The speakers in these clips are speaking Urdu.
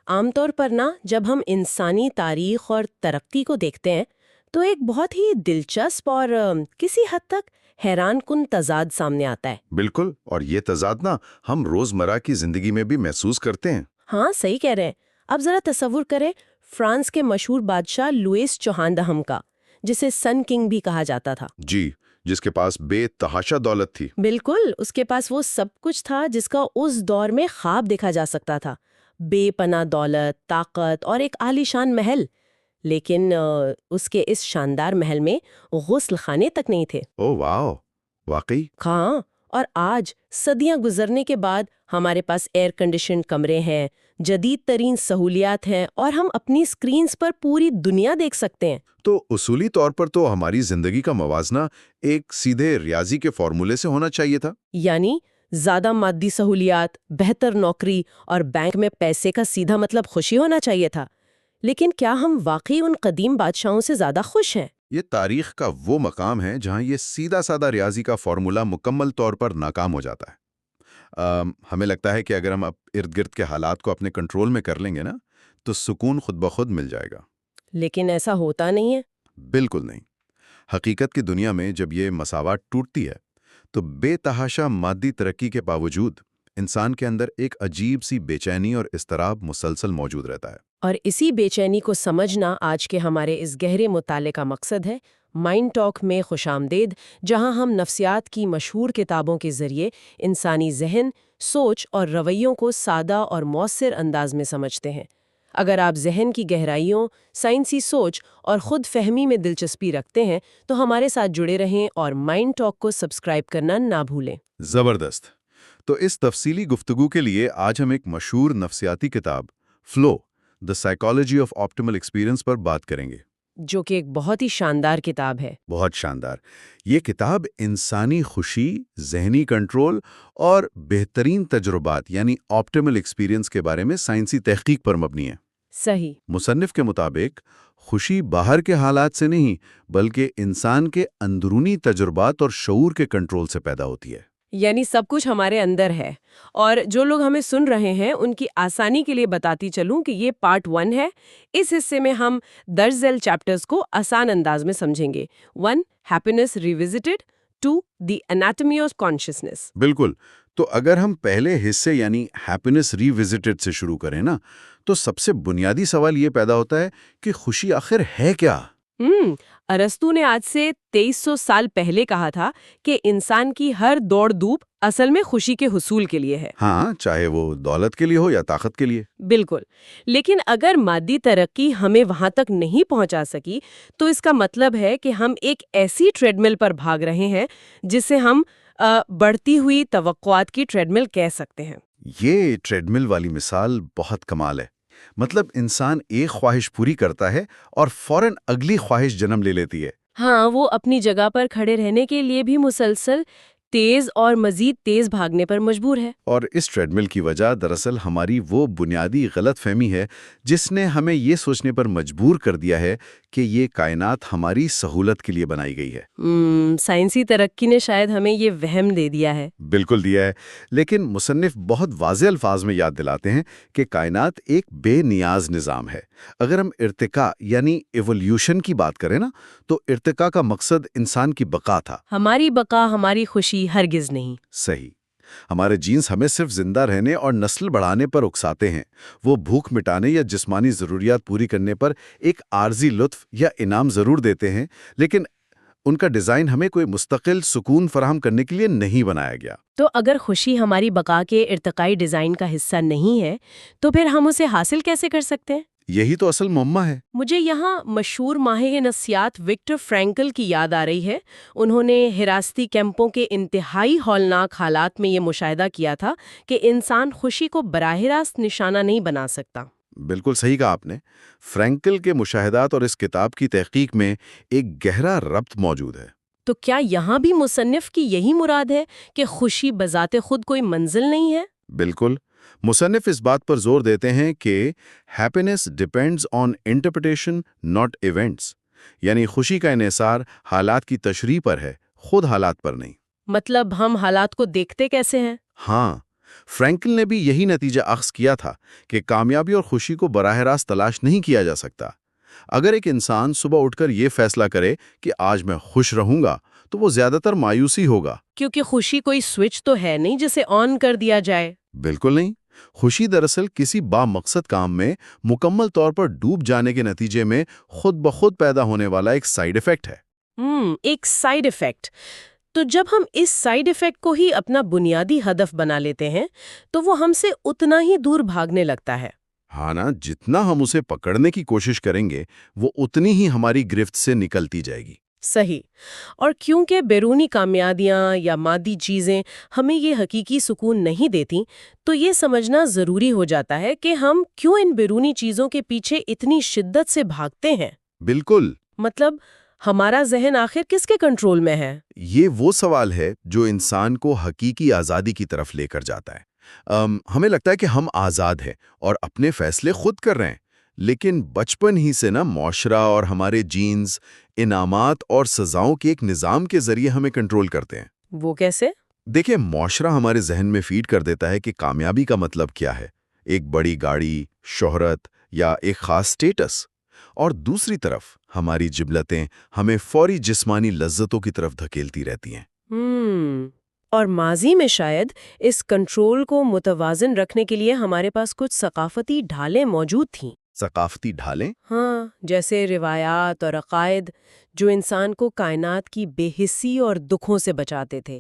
عام طور پر جب ہم انسانی تاریخ اور ترقی کو دیکھتے ہیں تو ایک بہت ہی دلچسپ اور کسی حد تک حیران کن تضاد سامنے آتا ہے۔ بالکل، اور یہ تضاد ہم روزمرہ کی زندگی میں بھی محسوس کرتے ہیں۔ ہاں صحیح کہہ رہے ہیں۔ اب ذرا تصور کریں فرانس کے مشہور بادشاہ لوئس چوہان دہم کا، جسے سن کنگ بھی کہا جاتا تھا۔ جی، جس کے پاس بے تحاشا دولت تھی۔ بالکل، اس کے پاس وہ سب کچھ تھا جس کا اس دور میں خواب دیکھا جا سکتا تھا، بے پناہ دولت، طاقت اور ایک عالیشان محل۔ لیکن اس کے اس شاندار محل میں غسل خانے تک نہیں تھے۔ او واو، واقعی؟ ہاں، اور آج صدیاں گزرنے کے بعد ہمارے پاس ایئر کنڈیشنڈ کمرے ہیں، جدید ترین سہولیات ہیں، اور ہم اپنی سکرینز پر پوری دنیا دیکھ سکتے ہیں۔ تو اصولی طور پر تو ہماری زندگی کا موازنہ ایک سیدھے ریاضی کے فارمولے سے ہونا چاہیے تھا۔ یعنی زیادہ مادی سہولیات، بہتر نوکری اور بینک میں پیسے کا سیدھا مطلب خوشی ہونا چاہیے تھا۔ لیکن کیا ہم واقعی ان قدیم بادشاہوں سے زیادہ خوش ہیں؟ یہ تاریخ کا وہ مقام ہے جہاں یہ سیدھا سادہ ریاضی کا فارمولا مکمل طور پر ناکام ہو جاتا ہے۔ ہمیں لگتا ہے کہ اگر ہم ارد گرد کے حالات کو اپنے کنٹرول میں کر لیں گے تو سکون خود بخود مل جائے گا۔ لیکن ایسا ہوتا نہیں ہے۔ بالکل نہیں۔ حقیقت کی دنیا میں جب یہ مساوات ٹوٹتی ہے تو بے تحاشا مادی ترقی کے باوجود انسان کے اندر ایک عجیب سی بے چینی اور اضطراب مسلسل موجود رہتا ہے۔ اور اسی بے چینی کو سمجھنا آج کے ہمارے اس گہرے مطالعے کا مقصد ہے۔ مائنڈ ٹاک میں خوش آمدید، جہاں ہم نفسیات کی مشہور کتابوں کے ذریعے انسانی ذہن، سوچ اور رویوں کو سادہ اور مؤثر انداز میں سمجھتے ہیں۔ اگر آپ ذہن کی گہرائیوں، سائنسی سوچ اور خود فہمی میں دلچسپی رکھتے ہیں تو ہمارے ساتھ جڑے رہیں اور مائنڈ ٹاک کو سبسکرائب کرنا نہ بھولیں۔ زبردست۔ تو اس تفصیلی گفتگو کے لیے آج ہم ایک مشہور نفسیاتی کتاب flow, the psychology of optimal experience پر بات کریں گے، جو کہ ایک بہت ہی شاندار کتاب ہے۔ بہت شاندار۔ یہ کتاب انسانی خوشی، ذہنی کنٹرول اور بہترین تجربات یعنی آپٹیمل ایکسپیرئنس کے بارے میں سائنسی تحقیق پر مبنی ہے۔ صحیح۔ مصنف کے مطابق خوشی باہر کے حالات سے نہیں بلکہ انسان کے اندرونی تجربات اور شعور کے کنٹرول سے پیدا ہوتی ہے۔ یعنی سب کچھ ہمارے اندر ہے۔ اور جو لوگ ہمیں سن رہے ہیں ان کی آسانی کے لیے بتاتی چلوں کہ یہ پارٹ 1 ہے۔ اس حصے میں ہم درج ذیل چیپٹرز کو آسان انداز میں سمجھیں گے۔ 1. Happiness revisited. 2. The anatomy of consciousness. بالکل۔ تو اگر ہم پہلے حصے یعنی ہیپینس ری وزٹڈ سے شروع کریں تو سب سے بنیادی سوال یہ پیدا ہوتا ہے کہ خوشی آخر ہے کیا؟ ارسطو نے آج سے 2300 سال پہلے کہا تھا کہ انسان کی ہر دوڑ دھوپ اصل میں خوشی کے حصول کے لیے ہے۔ ہاں، چاہے وہ دولت کے لیے ہو یا طاقت کے لیے۔ بالکل۔ لیکن اگر مادی ترقی ہمیں وہاں تک نہیں پہنچا سکی تو اس کا مطلب ہے کہ ہم ایک ایسی ٹریڈ مل پر بھاگ رہے ہیں جسے ہم بڑھتی ہوئی توقعات کی ٹریڈ مل کہہ سکتے ہیں۔ یہ ٹریڈ مل والی مثال بہت کمال ہے۔ مطلب انسان ایک خواہش پوری کرتا ہے اور فوراً اگلی خواہش جنم لے لیتی ہے۔ ہاں، وہ اپنی جگہ پر کھڑے رہنے کے لیے بھی مسلسل تیز اور مزید تیز بھاگنے پر مجبور ہے۔ اور اس ٹریڈ مل کی وجہ دراصل ہماری وہ بنیادی غلط فہمی ہے جس نے ہمیں یہ سوچنے پر مجبور کر دیا ہے کہ یہ کائنات ہماری سہولت کے لیے بنائی گئی ہے۔ سائنسی ترقی نے شاید ہمیں یہ وہم دے دیا ہے۔ بالکل دیا ہے، لیکن مصنف بہت واضح الفاظ میں یاد دلاتے ہیں کہ کائنات ایک بے نیاز نظام ہے۔ اگر ہم ارتقاء یعنی ایولیوشن کی بات کریں تو ارتقاء کا مقصد انسان کی بقا تھا۔ ہماری بقا، ہماری خوشی ہرگز نہیں۔ صحیح۔ ہمارے جینز ہمیں صرف زندہ رہنے اور نسل بڑھانے پر اکساتے ہیں۔ وہ بھوک مٹانے یا جسمانی ضروریات پوری کرنے پر ایک عارضی لطف یا انعام ضرور دیتے ہیں، لیکن ان کا ڈیزائن ہمیں کوئی مستقل سکون فراہم کرنے کے لیے نہیں بنایا گیا۔ تو اگر خوشی ہماری بقا کے ارتقائی ڈیزائن کا حصہ نہیں ہے تو پھر ہم اسے حاصل کیسے کر سکتے ہیں؟ یہی تو اصل معمہ ہے۔ مجھے یہاں مشہور ماہر نفسیات وکٹر فرینکل کی یاد آ رہی ہے۔ انہوں نے حراستی کیمپوں کے انتہائی ہولناک حالات میں یہ مشاہدہ کیا تھا کہ انسان خوشی کو براہ راست نشانہ نہیں بنا سکتا۔ بالکل صحیح کہا آپ نے۔ فرینکل کے مشاہدات اور اس کتاب کی تحقیق میں ایک گہرا ربط موجود ہے۔ تو کیا یہاں بھی مصنف کی یہی مراد ہے کہ خوشی بذات خود کوئی منزل نہیں ہے؟ بالکل۔ مصنف اس بات پر زور دیتے ہیں کہ happiness depends on interpretation not events, یعنی خوشی کا انحصار حالات کی تشریح پر ہے، خود حالات پر نہیں۔ مطلب ہم حالات کو دیکھتے کیسے ہیں؟ ہاں، فرینکل نے بھی یہی نتیجہ اخذ کیا تھا کہ کامیابی اور خوشی کو براہ راست تلاش نہیں کیا جا سکتا۔ اگر ایک انسان صبح اٹھ کر یہ فیصلہ کرے کہ آج میں خوش رہوں گا تو وہ زیادہ تر مایوسی ہوگا۔ کیونکہ خوشی کوئی سوئچ تو ہے نہیں جسے آن کر دیا جائے۔ بالکل نہیں۔ خوشی دراصل کسی بامقصد کام میں مکمل طور پر ڈوب جانے کے نتیجے میں خود بخود پیدا ہونے والا ایک سائیڈ ایفیکٹ ہے۔ ایک سائیڈ ایفیکٹ۔ تو جب ہم اس سائیڈ ایفیکٹ کو ہی اپنا بنیادی ہدف بنا لیتے ہیں تو وہ ہم سے اتنا ہی دور بھاگنے لگتا ہے۔ ہاں نا، جتنا ہم اسے پکڑنے کی کوشش کریں گے وہ اتنی ہی ہماری گرفت سے نکلتی جائے گی۔ صحیح۔ اور کیونکہ بیرونی کامیابیاں یا مادی چیزیں ہمیں یہ حقیقی سکون نہیں دیتی، تو یہ سمجھنا ضروری ہو جاتا ہے کہ ہم کیوں ان بیرونی چیزوں کے پیچھے اتنی شدت سے بھاگتے ہیں۔ بالکل۔ مطلب ہمارا ذہن آخر کس کے کنٹرول میں ہے؟ یہ وہ سوال ہے جو انسان کو حقیقی آزادی کی طرف لے کر جاتا ہے۔ ہمیں لگتا ہے کہ ہم آزاد ہیں اور اپنے فیصلے خود کر رہے ہیں، لیکن بچپن ہی سے نا معاشرہ اور ہمارے جینز انعامات اور سزاؤں کے ایک نظام کے ذریعے ہمیں کنٹرول کرتے ہیں۔ وہ کیسے؟ دیکھیں، معاشرہ ہمارے ذہن میں فیڈ کر دیتا ہے کہ کامیابی کا مطلب کیا ہے، ایک بڑی گاڑی، شہرت یا ایک خاص سٹیٹس، اور دوسری طرف ہماری جبلتیں ہمیں فوری جسمانی لذتوں کی طرف دھکیلتی رہتی ہیں۔ اور ماضی میں شاید اس کنٹرول کو متوازن رکھنے کے لیے ہمارے پاس کچھ ثقافتی ڈھالیں موجود تھیں۔ ثقافتی ڈھالیں؟ ہاں، جیسے روایات اور عقائد جو انسان کو کائنات کی بے حسی اور دکھوں سے بچاتے تھے،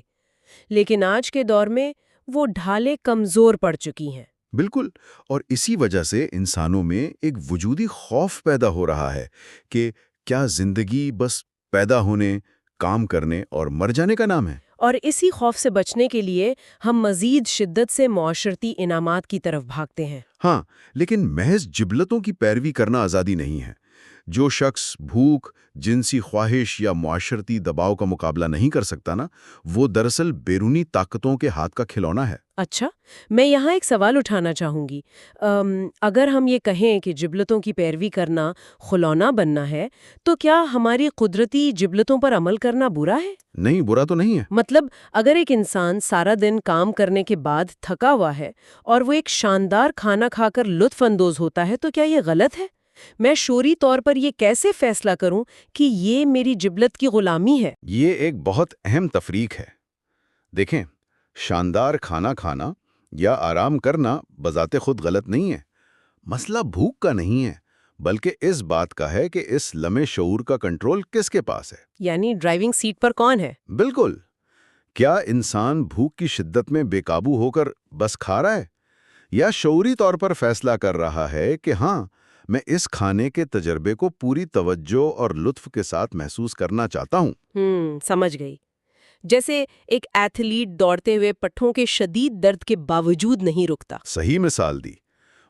لیکن آج کے دور میں وہ ڈھالیں کمزور پڑ چکی ہیں۔ بالکل، اور اسی وجہ سے انسانوں میں ایک وجودی خوف پیدا ہو رہا ہے کہ کیا زندگی بس پیدا ہونے، کام کرنے اور مر جانے کا نام ہے؟ اور اسی خوف سے بچنے کے لیے ہم مزید شدت سے معاشرتی انعامات کی طرف بھاگتے ہیں۔ ہاں، لیکن محض جبلتوں کی پیروی کرنا آزادی نہیں ہے۔ جو شخص بھوک، جنسی خواہش یا معاشرتی دباؤ کا مقابلہ نہیں کر سکتا نا، وہ دراصل بیرونی طاقتوں کے ہاتھ کا کھلونا ہے۔ اچھا، میں یہاں ایک سوال اٹھانا چاہوں گی۔ اگر ہم یہ کہیں کہ جبلتوں کی پیروی کرنا کھلونا بننا ہے، تو کیا ہماری قدرتی جبلتوں پر عمل کرنا برا ہے؟ نہیں، برا تو نہیں ہے۔ مطلب اگر ایک انسان سارا دن کام کرنے کے بعد تھکا ہوا ہے اور وہ ایک شاندار کھانا کھا کر لطف اندوز ہوتا ہے، تو کیا یہ غلط ہے؟ میں شعوری طور پر یہ کیسے فیصلہ کروں کہ یہ میری جبلت کی غلامی ہے؟ یہ ایک بہت اہم تفریق ہے۔ دیکھیں، شاندار کھانا کھانا یا آرام کرنا بذات خود غلط نہیں ہے۔ مسئلہ بھوک کا نہیں ہے، بلکہ اس بات کا ہے کہ اس لمحے شعور کا کنٹرول کس کے پاس ہے۔ یعنی ڈرائیونگ سیٹ پر کون ہے؟ بالکل۔ کیا انسان بھوک کی شدت میں بے قابو ہو کر بس کھا رہا ہے، یا شعوری طور پر فیصلہ کر رہا ہے کہ ہاں، میں اس کھانے کے تجربے کو پوری توجہ اور لطف کے ساتھ محسوس کرنا چاہتا ہوں؟ سمجھ گئی۔ جیسے ایک ایتھلیٹ دوڑتے ہوئے پٹھوں کے شدید درد کے باوجود نہیں رکتا۔ صحیح مثال دی۔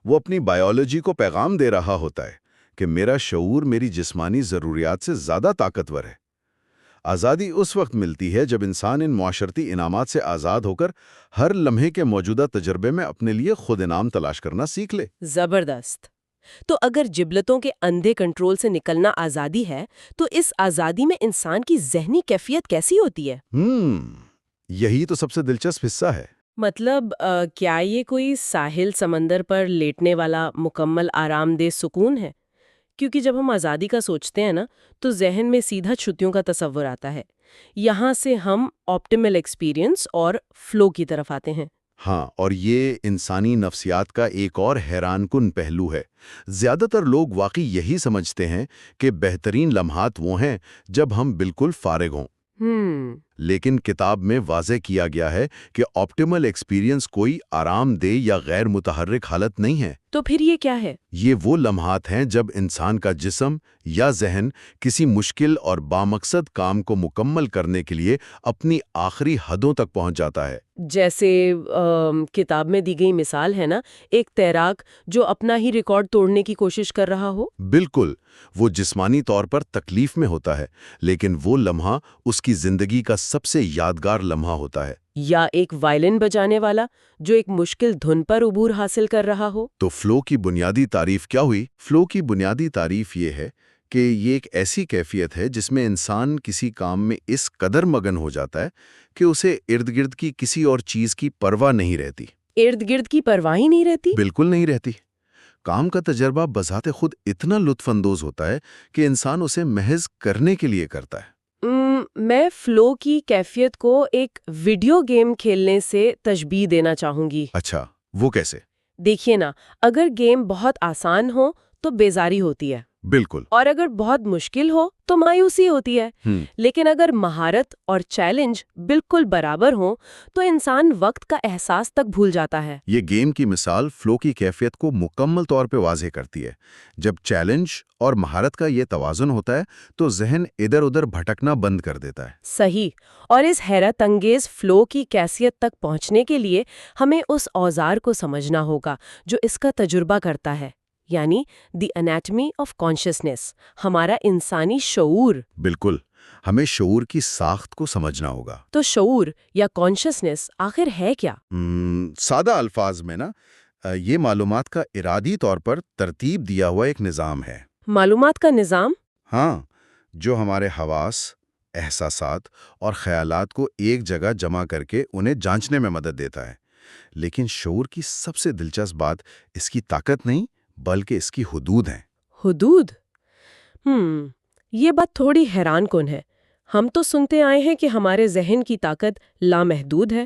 وہ اپنی بائیولوجی کو پیغام دے رہا ہوتا ہے کہ میرا شعور میری جسمانی ضروریات سے زیادہ طاقتور ہے۔ آزادی اس وقت ملتی ہے جب انسان ان معاشرتی انعامات سے آزاد ہو کر ہر لمحے کے موجودہ تجربے میں اپنے لیے خود انعام تلاش کرنا سیکھ لے۔ زبردست۔ تو اگر جبلتوں کے اندھے کنٹرول سے نکلنا آزادی ہے، تو اس آزادی میں انسان کی ذہنی کیفیت کیسی ہوتی ہے؟ یہی تو سب سے دلچسپ حصہ ہے۔ مطلب کیا یہ کوئی ساحل سمندر پر لیٹنے والا مکمل آرام دہ سکون ہے؟ کیونکہ جب ہم آزادی کا سوچتے ہیں نا، تو ذہن میں سیدھا چھٹیوں کا تصور آتا ہے۔ یہاں سے ہم آپٹیمل ایکسپیرینس اور فلو کی طرف آتے ہیں۔ ہاں، اور یہ انسانی نفسیات کا ایک اور حیران کن پہلو ہے۔ زیادہ تر لوگ واقعی یہی سمجھتے ہیں کہ بہترین لمحات وہ ہیں جب ہم بالکل فارغ ہوں۔ لیکن کتاب میں واضح کیا گیا ہے کہ آپٹیمل ایکسپیرینس کوئی آرام دہ یا غیر متحرک حالت نہیں ہے۔ تو پھر یہ کیا ہے؟ یہ وہ لمحات ہیں جب انسان کا جسم یا ذہن کسی مشکل اور بامقصد کام کو مکمل کرنے کے لیے اپنی آخری حدوں تک پہنچ جاتا ہے۔ جیسے کتاب میں دی گئی مثال ہے نا، ایک تیراک جو اپنا ہی ریکارڈ توڑنے کی کوشش کر رہا ہو۔ بالکل، وہ جسمانی طور پر تکلیف میں ہوتا ہے، لیکن وہ لمحہ اس کی زندگی کا سب سے یادگار لمحہ ہوتا ہے۔ یا ایک وائلن بجانے والا جو ایک مشکل دھن پر عبور حاصل کر رہا ہو۔ تو فلو کی بنیادی تعریف کیا ہوئی؟ فلو کی بنیادی تعریف یہ ہے کہ یہ ایک ایسی کیفیت ہے جس میں انسان کسی کام میں اس قدر مگن ہو جاتا ہے کہ اسے ارد گرد کی کسی اور چیز کی پرواہ نہیں رہتی۔ ارد گرد کی پرواہ ہی نہیں رہتی؟ بالکل نہیں رہتی۔ کام کا تجربہ بذات خود اتنا لطف اندوز ہوتا ہے کہ انسان اسے محض کرنے کے لیے کرتا ہے۔ میں فلو کی کیفیت کو ایک ویڈیو گیم کھیلنے سے تشبیہ دینا چاہوں گی۔ اچھا، وہ کیسے؟ دیکھیے نا، اگر گیم بہت آسان ہو تو بیزاری ہوتی ہے، بالکل۔ اور اگر بہت مشکل ہو تو مایوسی ہوتی ہے۔ لیکن اگر مہارت اور چیلنج بالکل برابر ہوں تو انسان وقت کا احساس تک بھول جاتا ہے۔ یہ گیم کی مثال فلو کی کیفیت کو مکمل طور پہ واضح کرتی ہے۔ جب چیلنج اور مہارت کا یہ توازن ہوتا ہے تو ذہن ادھر ادھر بھٹکنا بند کر دیتا ہے۔ صحیح، اور اس حیرت انگیز فلو کی کیفیت تک پہنچنے کے لیے ہمیں اس اوزار کو سمجھنا ہوگا جو اس کا تجربہ کرتا ہے، یعنی دی انیٹمی آف کانشسنس، ہمارا انسانی شعور۔ بالکل، ہمیں شعور کی ساخت کو سمجھنا ہوگا۔ تو شعور یا کانشسنس آخر ہے کیا؟ سادہ الفاظ میں یہ معلومات کا ارادی طور پر ترتیب دیا ہوا ایک نظام ہے۔ معلومات کا نظام؟ ہاں، جو ہمارے حواس، احساسات اور خیالات کو ایک جگہ جمع کر کے انہیں جانچنے میں مدد دیتا ہے۔ لیکن شعور کی سب سے دلچسپ بات اس کی طاقت نہیں بلکہ اس کی حدود ہیں۔ حدود؟ یہ بات تھوڑی حیران کن ہے۔ ہم تو سنتے آئے ہیں کہ ہمارے ذہن کی طاقت لامحدود ہے،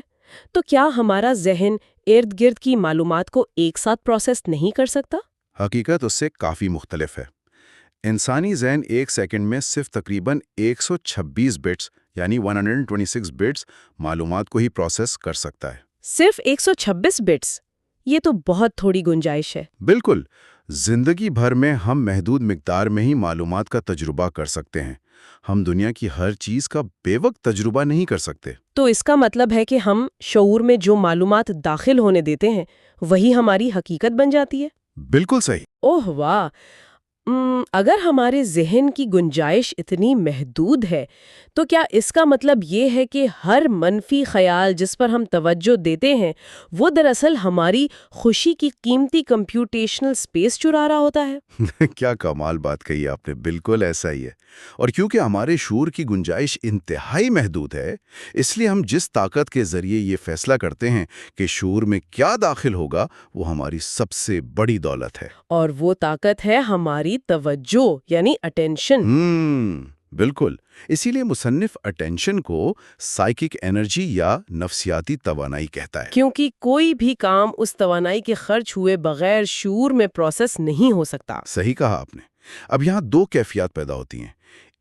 تو کیا ہمارا ذہن ارد گرد کی معلومات کو ایک ساتھ پروسیس نہیں کر سکتا؟ حقیقت اس سے کافی مختلف ہے۔ انسانی ذہن ایک سیکنڈ میں صرف تقریباً 126 بٹس یعنی 126 بٹس معلومات کو ہی پروسیس کر سکتا ہے۔ صرف 126 بٹس؟ یہ تو بہت تھوڑی گنجائش ہے۔ بالکل، زندگی بھر میں ہم محدود مقدار میں ہی معلومات کا تجربہ کر سکتے ہیں۔ ہم دنیا کی ہر چیز کا بے وقت تجربہ نہیں کر سکتے۔ تو اس کا مطلب ہے کہ ہم شعور میں جو معلومات داخل ہونے دیتے ہیں وہی ہماری حقیقت بن جاتی ہے؟ بالکل صحیح۔ اوہ واہ! اگر ہمارے ذہن کی گنجائش اتنی محدود ہے تو کیا اس کا مطلب یہ ہے کہ ہر منفی خیال جس پر ہم توجہ دیتے ہیں وہ دراصل ہماری خوشی کی قیمتی کمپیوٹیشنل سپیس چرا رہا ہوتا ہے؟ کیا کمال بات کہی آپ نے، بالکل ایسا ہی ہے۔ اور کیونکہ ہمارے شعور کی گنجائش انتہائی محدود ہے، اس لیے ہم جس طاقت کے ذریعے یہ فیصلہ کرتے ہیں کہ شعور میں کیا داخل ہوگا وہ ہماری سب سے بڑی دولت ہے۔ اور وہ طاقت ہے ہماری توجہ یعنی اٹینشن۔ بالکل، اسی لیے مصنف اٹینشن کو سائیکک انرجی یا نفسیاتی توانائی کہتا ہے۔ کیونکہ کوئی بھی کام اس توانائی کے خرچ ہوئے بغیر شعور میں پروسیس نہیں ہو سکتا۔ صحیح کہا آپ نے۔ اب یہاں دو کیفیات پیدا ہوتی ہیں۔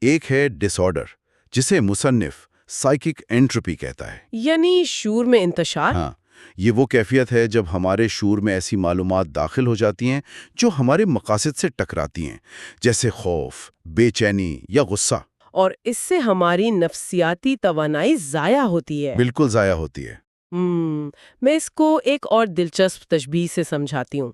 ایک ہے ڈس آرڈر، جسے مصنف سائیکک انٹروپی کہتا ہے، یعنی شعور میں انتشار۔ ہاں، یہ وہ کیفیت ہے جب ہمارے شعور میں ایسی معلومات داخل ہو جاتی ہیں جو ہمارے مقاصد سے ٹکراتی ہیں، جیسے خوف، بے چینی یا غصہ۔ اور اس سے ہماری نفسیاتی توانائی ضائع ہوتی ہے۔ بالکل ضائع ہوتی ہے۔ میں اس کو ایک اور دلچسپ تشبیہ سے سمجھاتی ہوں۔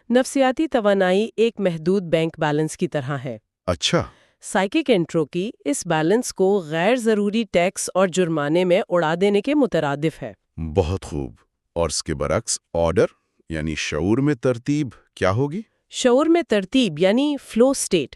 نفسیاتی توانائی ایک محدود بینک بیلنس کی طرح ہے۔ اچھا۔ سائیکک انٹروپی اس بیلنس کو غیر ضروری ٹیکس اور جرمانے میں اڑا دینے کے مترادف ہے۔ بہت خوب۔ اور اس کے برعکس آرڈر یعنی شعور میں ترتیب کیا ہوگی؟ شعور میں ترتیب یعنی فلو سٹیٹ۔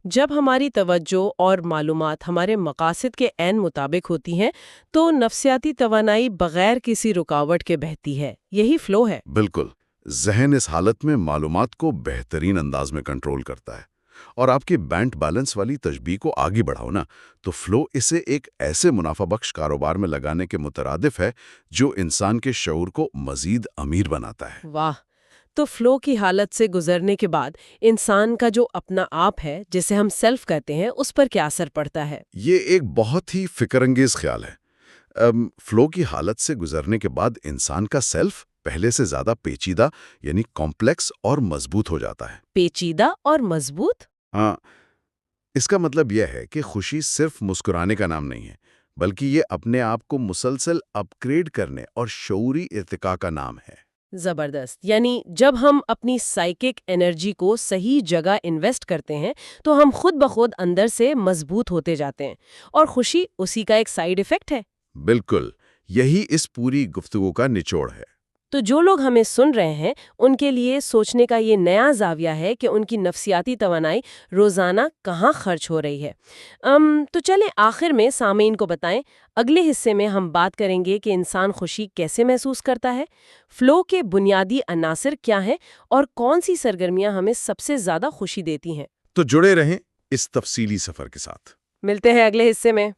جب ہماری توجہ اور معلومات ہمارے مقاصد کے عین مطابق ہوتی ہیں تو نفسیاتی توانائی بغیر کسی رکاوٹ کے بہتی ہے۔ یہی فلو ہے۔ بالکل، ذہن اس حالت میں معلومات کو بہترین انداز میں کنٹرول کرتا ہے۔ اور آپ کی بینک بیلنس والی تشبیہ کو آگے بڑھاؤ نا تو فلو اسے ایک ایسے منافع بخش کاروبار میں لگانے کے مترادف ہے جو انسان کے شعور کو مزید امیر بناتا ہے۔ واہ! تو فلو کی حالت سے گزرنے کے بعد انسان کا جو اپنا آپ ہے جسے ہم سیلف کہتے ہیں اس پر کیا اثر پڑتا ہے؟ یہ ایک بہت ہی فکر انگیز خیال ہے۔ فلو کی حالت سے گزرنے کے بعد انسان کا سیلف پہلے سے زیادہ پیچیدہ یعنی کمپلیکس اور مضبوط ہو جاتا ہے۔ پیچیدہ اور مضبوط؟ ہاں، اس کا مطلب یہ ہے کہ خوشی صرف مسکرانے کا نام نہیں ہے بلکہ یہ اپنے آپ کو مسلسل اپ گریڈ کرنے اور شعوری ارتقاء کا نام ہے۔ زبردست! یعنی جب ہم اپنی سائیکک انرجی کو صحیح جگہ انویسٹ کرتے ہیں تو ہم خود بخود اندر سے مضبوط ہوتے جاتے ہیں، اور خوشی اسی کا ایک سائیڈ ایفیکٹ ہے۔ بالکل، یہی اس پوری گفتگو کا نچوڑ ہے۔ تو جو لوگ ہمیں سن رہے ہیں ان کے لیے سوچنے کا یہ نیا زاویہ ہے کہ ان کی نفسیاتی توانائی روزانہ کہاں خرچ ہو رہی ہے۔ تو چلیں آخر میں سامعین کو بتائیں، اگلے حصے میں ہم بات کریں گے کہ انسان خوشی کیسے محسوس کرتا ہے، فلو کے بنیادی عناصر کیا ہیں اور کون سی سرگرمیاں ہمیں سب سے زیادہ خوشی دیتی ہیں۔ تو جڑے رہیں اس تفصیلی سفر کے ساتھ۔ ملتے ہیں اگلے حصے میں۔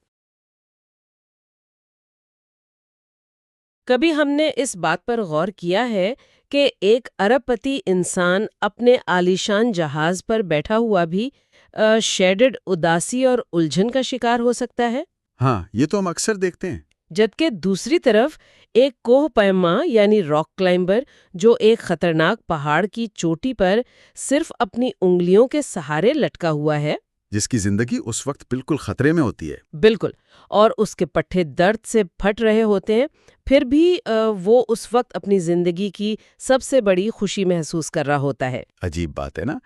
کبھی ہم نے اس بات پر غور کیا ہے کہ ایک ارب پتی انسان اپنے عالیشان جہاز پر بیٹھا ہوا بھی شیڈڈ اداسی اور الجھن کا شکار ہو سکتا ہے، ہاں، یہ تو ہم اکثر دیکھتے ہیں۔ جبکہ دوسری طرف ایک کوہ پیما یعنی راک کلائمبر جو ایک خطرناک پہاڑ کی چوٹی پر صرف اپنی انگلیوں کے سہارے لٹکا ہوا ہے، جس کی زندگی اس وقت بالکل خطرے میں ہوتی ہے۔ بالکل، اور اس کے پٹھے درد سے پھٹ رہے ہوتے ہیں، پھر بھی وہ اس وقت اپنی زندگی کی سب سے بڑی خوشی محسوس کر رہا ہوتا ہے۔ عجیب بات ہے نا،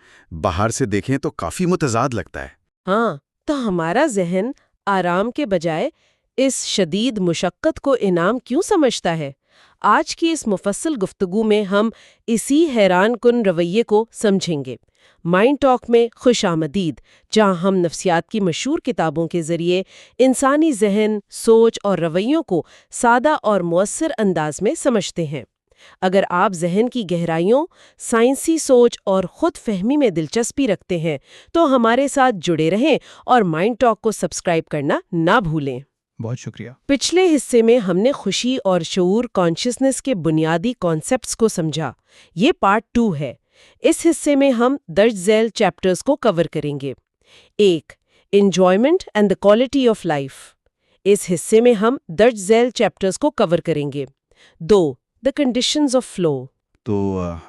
باہر سے دیکھیں تو کافی متضاد لگتا ہے۔ ہاں، تو ہمارا ذہن آرام کے بجائے اس شدید مشقت کو انعام کیوں سمجھتا ہے؟ آج کی اس مفصل گفتگو میں ہم اسی حیران کن رویے کو سمجھیں گے۔ مائنڈ ٹاک میں خوش آمدید، جہاں ہم نفسیات کی مشہور کتابوں کے ذریعے انسانی ذہن، سوچ اور رویوں کو سادہ اور مؤثر انداز میں سمجھتے ہیں۔ اگر آپ ذہن کی گہرائیوں، سائنسی سوچ اور خود فہمی میں دلچسپی رکھتے ہیں تو ہمارے ساتھ جڑے رہیں اور مائنڈ ٹاک کو سبسکرائب کرنا نہ بھولیں۔ بہت شکریہ۔ پچھلے حصے میں ہم نے خوشی اور شعور کانشسنس کے بنیادی کانسیپٹس کو سمجھا۔ یہ پارٹ 2 ہے۔ اس حصے میں ہم درج ذیل چیپٹرز کو کور کریں گے۔ 1. Enjoyment and the quality of life. اس حصے میں ہم درج ذیل چیپٹرز کو کور کریں گے۔ 2. The conditions of flow. تو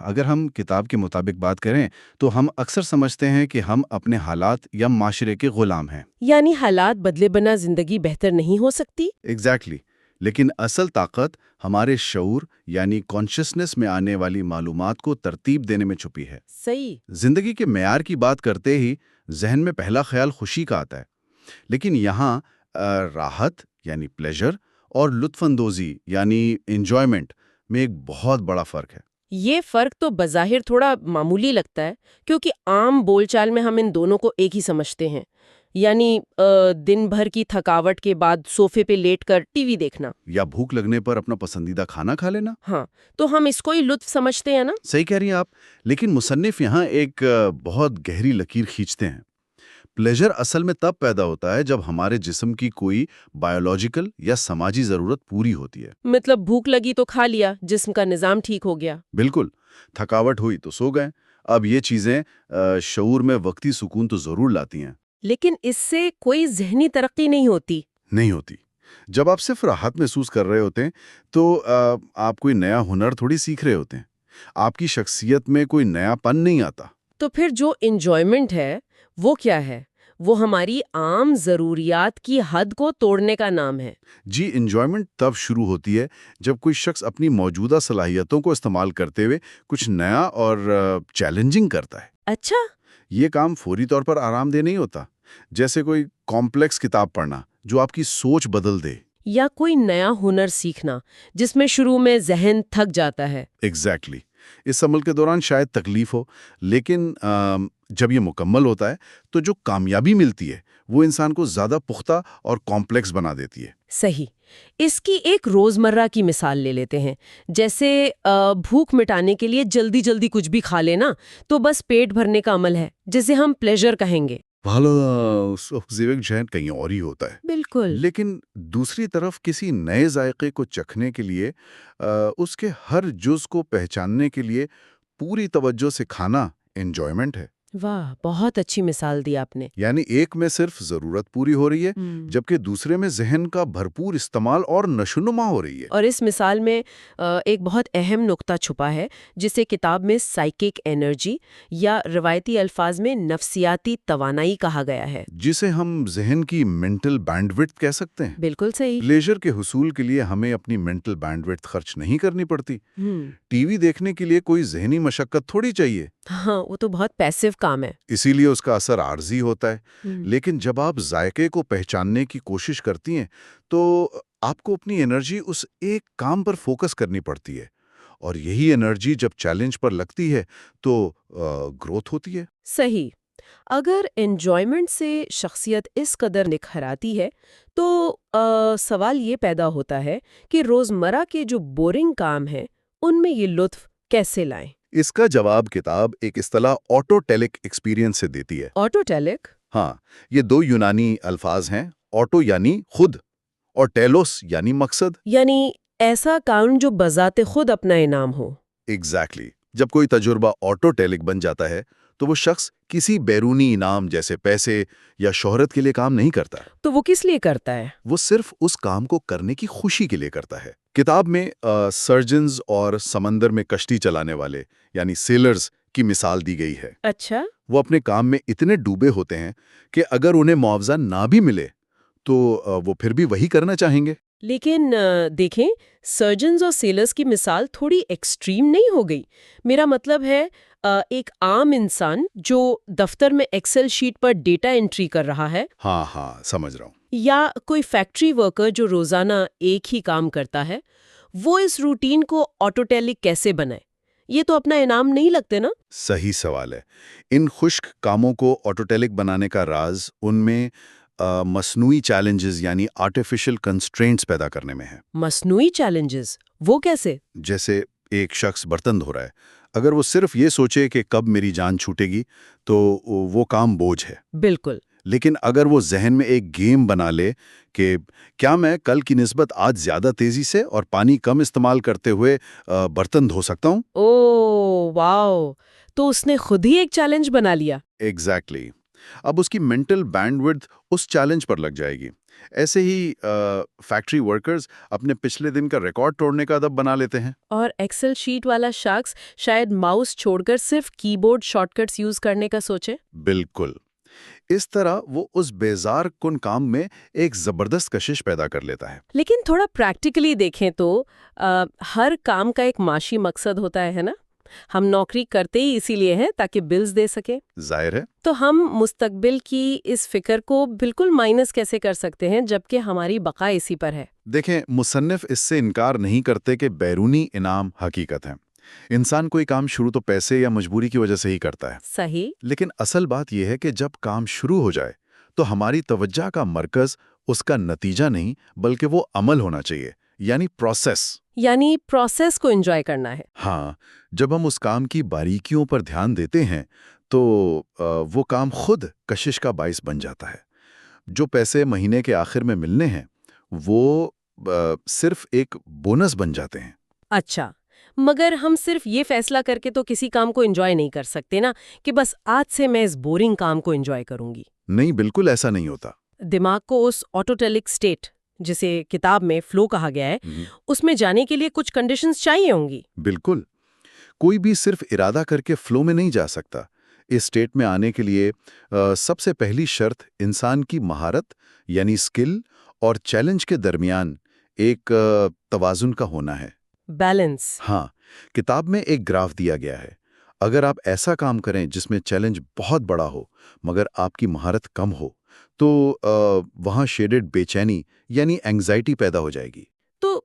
اگر ہم کتاب کے مطابق بات کریں تو ہم اکثر سمجھتے ہیں کہ ہم اپنے حالات یا معاشرے کے غلام ہیں۔ یعنی حالات بدلے بنا زندگی بہتر نہیں ہو سکتی؟ ایگزیکٹلی، لیکن اصل طاقت ہمارے شعور یعنی کانشسنس میں آنے والی معلومات کو ترتیب دینے میں چھپی ہے۔ صحیح۔ زندگی کے معیار کی بات کرتے ہی ذہن میں پہلا خیال خوشی کا آتا ہے، لیکن یہاں راحت یعنی پلیجر اور لطف اندوزی یعنی انجوائمنٹ میں ایک بہت بڑا فرق ہے۔ یہ فرق تو بظاہر تھوڑا معمولی لگتا ہے، کیونکہ عام بول چال میں ہم ان دونوں کو ایک ہی سمجھتے ہیں، یعنی دن بھر کی تھکاوٹ کے بعد صوفے پہ لیٹ کر ٹی وی دیکھنا، یا بھوک لگنے پر اپنا پسندیدہ کھانا کھا لینا۔ ہاں، تو ہم اس کو ہی لطف سمجھتے ہیں نا؟ صحیح کہہ رہی ہیں آپ، لیکن مصنف یہاں ایک بہت گہری لکیر کھینچتے ہیں۔ پلیجر اصل میں تب پیدا ہوتا ہے جب ہمارے جسم کی کوئی بایولوجیکل یا سماجی ضرورت پوری ہوتی ہے۔ مطلب بھوک لگی تو کھا لیا، جسم کا نظام ٹھیک ہو گیا۔ بالکل، تھکاوٹ ہوئی تو سو گئے۔ اب یہ چیزیں شعور میں وقتی سکون تو ضرور لاتی ہیں، لیکن اس سے کوئی ذہنی ترقی نہیں ہوتی۔ نہیں ہوتی۔ جب آپ صرف راحت محسوس کر رہے ہوتے ہیں تو آپ کوئی نیا ہنر تھوڑی سیکھ رہے ہوتے ہیں، آپ کی شخصیت میں کوئی نیا پن نہیں آتا۔ تو پھر جو انجوائمنٹ ہے وہ کیا ہے؟ وہ ہماری عام ضروریات کی حد کو توڑنے کا نام ہے۔ جی، انجوائمنٹ تب شروع ہوتی ہے جب کوئی شخص اپنی موجودہ صلاحیتوں کو استعمال کرتے ہوئے کچھ نیا اور چیلنجنگ کرتا ہے۔ اچھا۔ یہ کام فوری طور پر آرام دہ نہیں ہوتا، جیسے کوئی کمپلیکس کتاب پڑھنا جو آپ کی سوچ بدل دے۔ یا کوئی نیا ہنر سیکھنا جس میں شروع میں ذہن تھک جاتا ہے۔ ایگزیکٹلی۔ اس عمل کے دوران شاید تکلیف ہو، لیکن جب یہ مکمل ہوتا ہے تو جو کامیابی ملتی ہے وہ انسان کو زیادہ پختہ اور کمپلیکس بنا دیتی ہے۔ صحیح۔ اس کی ایک روزمرہ کی مثال لے لیتے ہیں، جیسے بھوک مٹانے کے لیے جلدی جلدی کچھ بھی کھا لینا تو بس پیٹ بھرنے کا عمل ہے، جسے ہم پلیجر کہیں گے۔ ذہن کہیں اور ہی ہوتا ہے۔ بالکل۔ لیکن دوسری طرف کسی نئے ذائقے کو چکھنے کے لیے اس کے ہر جز کو پہچاننے کے لیے پوری توجہ سے کھانا انجوائمنٹ ہے۔ واہ، بہت اچھی مثال دی آپ نے۔ یعنی ایک میں صرف ضرورت پوری ہو رہی ہے، جبکہ دوسرے میں ذہن کا بھرپور استعمال اور نشوونما ہو رہی ہے۔ اور اس مثال میں ایک بہت اہم نقطہ چھپا ہے جسے کتاب میں سائیکک انرجی یا روایتی الفاظ میں نفسیاتی توانائی کہا گیا ہے، جسے ہم ذہن کی مینٹل بینڈ وڈتھ کہہ سکتے ہیں۔ بالکل صحیح۔ پلیجر کے حصول کے لیے ہمیں اپنی مینٹل بینڈ وڈتھ خرچ نہیں کرنی پڑتی۔ ٹی وی دیکھنے کے لیے کوئی ذہنی مشقت تھوڑی چاہیے۔ ہاں، وہ تو بہت پیسو کام ہے۔ اسی لیے اس کا اثر عارضی ہوتا ہے۔ لیکن جب آپ ذائقے کو پہچاننے کی کوشش کرتی ہیں تو آپ کو اپنی انرجی اس ایک کام پر فوکس کرنی پڑتی ہے، اور یہی انرجی جب چیلنج پر لگتی ہے تو گروتھ ہوتی ہے۔ صحیح۔ اگر انجوائمنٹ سے شخصیت اس قدر نکھر آتی ہے تو سوال یہ پیدا ہوتا ہے کہ روزمرہ کے جو بورنگ کام ہیں ان میں یہ لطف کیسے لائیں؟ اس کا جواب کتاب ایک اصطلاح آٹوٹیلک ایکسپیرینس سے دیتی ہے۔ آٹوٹیلک؟ ہاں، یہ دو یونانی الفاظ ہیں، آٹو یعنی خود اور ٹیلوس یعنی مقصد۔ یعنی ایسا کام جو بذات خود اپنا انعام ہو۔ ایگزیکٹلی۔ جب کوئی تجربہ آٹوٹیلک بن جاتا ہے تو وہ شخص کسی بیرونی انعام جیسے پیسے یا شہرت کے لیے کام نہیں کرتا، تو وہ کس لیے کرتا ہے؟ وہ صرف اس کام کو کرنے کی خوشی کے لیے کرتا ہے۔ کتاب میں سرجنز اور سمندر میں کشتی چلانے والے یعنی سیلرز کی مثال دی گئی ہے۔ اچھا۔ وہ اپنے کام میں اتنے ڈوبے ہوتے ہیں کہ اگر انہیں معاوضہ نہ بھی ملے تو وہ پھر بھی وہی کرنا چاہیں گے۔ لیکن دیکھیں، سرجنز اور سیلرز کی مثال تھوڑی ایکسٹریم نہیں ہو گئی؟ میرا مطلب ہے ایک عام انسان جو دفتر میں ایکسل شیٹ پر ڈیٹا انٹری کر رہا ہے، ہاں سمجھ رہا ہوں۔ یا کوئی فیکٹری ورکر جو روزانہ ایک ہی کام کرتا ہے، وہ اس روٹین کو آٹوٹیلک کیسے بنائے؟ یہ تو اپنا انعام نہیں لگتے نا؟ صحیح سوال ہے۔ ان خشک کاموں کو آٹوٹیلک بنانے کا راز ان میں مصنوعی چیلنجز یعنی آرٹیفیشل کنسٹرینٹس پیدا کرنے میں ہے۔ مصنوعی چیلنجز؟ وہ کیسے؟ جیسے ایک شخص برتن دھو رہا ہے، اگر وہ صرف یہ سوچے کہ کب میری جان چھوٹے گی تو وہ کام بوجھ ہے۔ بالکل۔ لیکن اگر وہ ذہن میں ایک گیم بنا لے کہ کیا میں کل کی نسبت آج زیادہ تیزی سے اور پانی کم استعمال کرتے ہوئے برتن دھو سکتا ہوں؟ اوہ واو! تو اس نے خود ہی ایک چیلنج بنا لیا۔ ایگزیکٹلی۔ اب اس کی مینٹل بینڈ وڈتھ اس چیلنج پر لگ جائے گی۔ ایسے ہی فیکٹری ورکرز اپنے پچھلے دن کا ریکارڈ توڑنے کا ادب بنا لیتے ہیں۔ اور ایکسل شیٹ والا شخص شاید ماؤس چھوڑ کر صرف کی بورڈ شارٹ کٹس یوز کرنے کا سوچے۔ بالکل۔ اس طرح وہ اس بیزار کن کام میں ایک زبردست کشش پیدا کر لیتا ہے۔ لیکن تھوڑا پریکٹیکلی دیکھیں تو ہر کام کا ایک معاشی مقصد ہوتا ہے نا؟ ہم نوکری کرتے ہی اسی لیے ہیں تاکہ بلز دے سکیں۔ ظاہر ہے۔ تو ہم مستقبل کی اس فکر کو بالکل مائنس کیسے کر سکتے ہیں جبکہ ہماری بقا اسی پر ہے؟ دیکھیں، مصنف اس سے انکار نہیں کرتے کہ بیرونی انعام حقیقت ہے۔ انسان کوئی کام شروع تو پیسے یا مجبوری کی وجہ سے ہی کرتا ہے۔ صحیح۔ لیکن اصل بات یہ ہے کہ جب کام شروع ہو جائے تو ہماری توجہ کا مرکز اس کا نتیجہ نہیں بلکہ وہ عمل ہونا چاہیے، یعنی پروسیس۔ یعنی پروسیس کو انجوائے کرنا ہے۔ ہاں، جب ہم اس کام کی باریکیوں پر دھیان دیتے ہیں تو وہ کام خود کشش کا باعث بن جاتا ہے۔ جو پیسے مہینے کے آخر میں ملنے ہیں وہ صرف ایک بونس بن جاتے ہیں۔ اچھا، مگر ہم صرف یہ فیصلہ کر کے تو کسی کام کو انجوائے نہیں کر سکتے نا کہ بس آج سے میں اس بورنگ کام کو انجوائے کروں گی۔ نہیں، بالکل ایسا نہیں ہوتا۔ دماغ کو اس آٹوٹیلک سٹیٹ جسے کتاب میں فلو کہا گیا ہے اس میں جانے کے لیے کچھ کنڈیشنز چاہیے ہوں گی۔ بالکل۔ کوئی بھی صرف ارادہ کر کے فلو میں نہیں جا سکتا۔ اس سٹیٹ میں آنے کے لیے سب سے پہلی شرط انسان کی مہارت یعنی سکل اور چیلنج کے درمیان ایک توازن کا ہونا ہے۔ بیلنس۔ ہاں، کتاب میں ایک گراف دیا گیا ہے۔ اگر آپ ایسا کام کریں جس میں چیلنج بہت بڑا ہو مگر آپ کی مہارت کم ہو تو وہاں شیڈڈ بے چینی یعنی اینگزائٹی پیدا ہو جائے گی۔ تو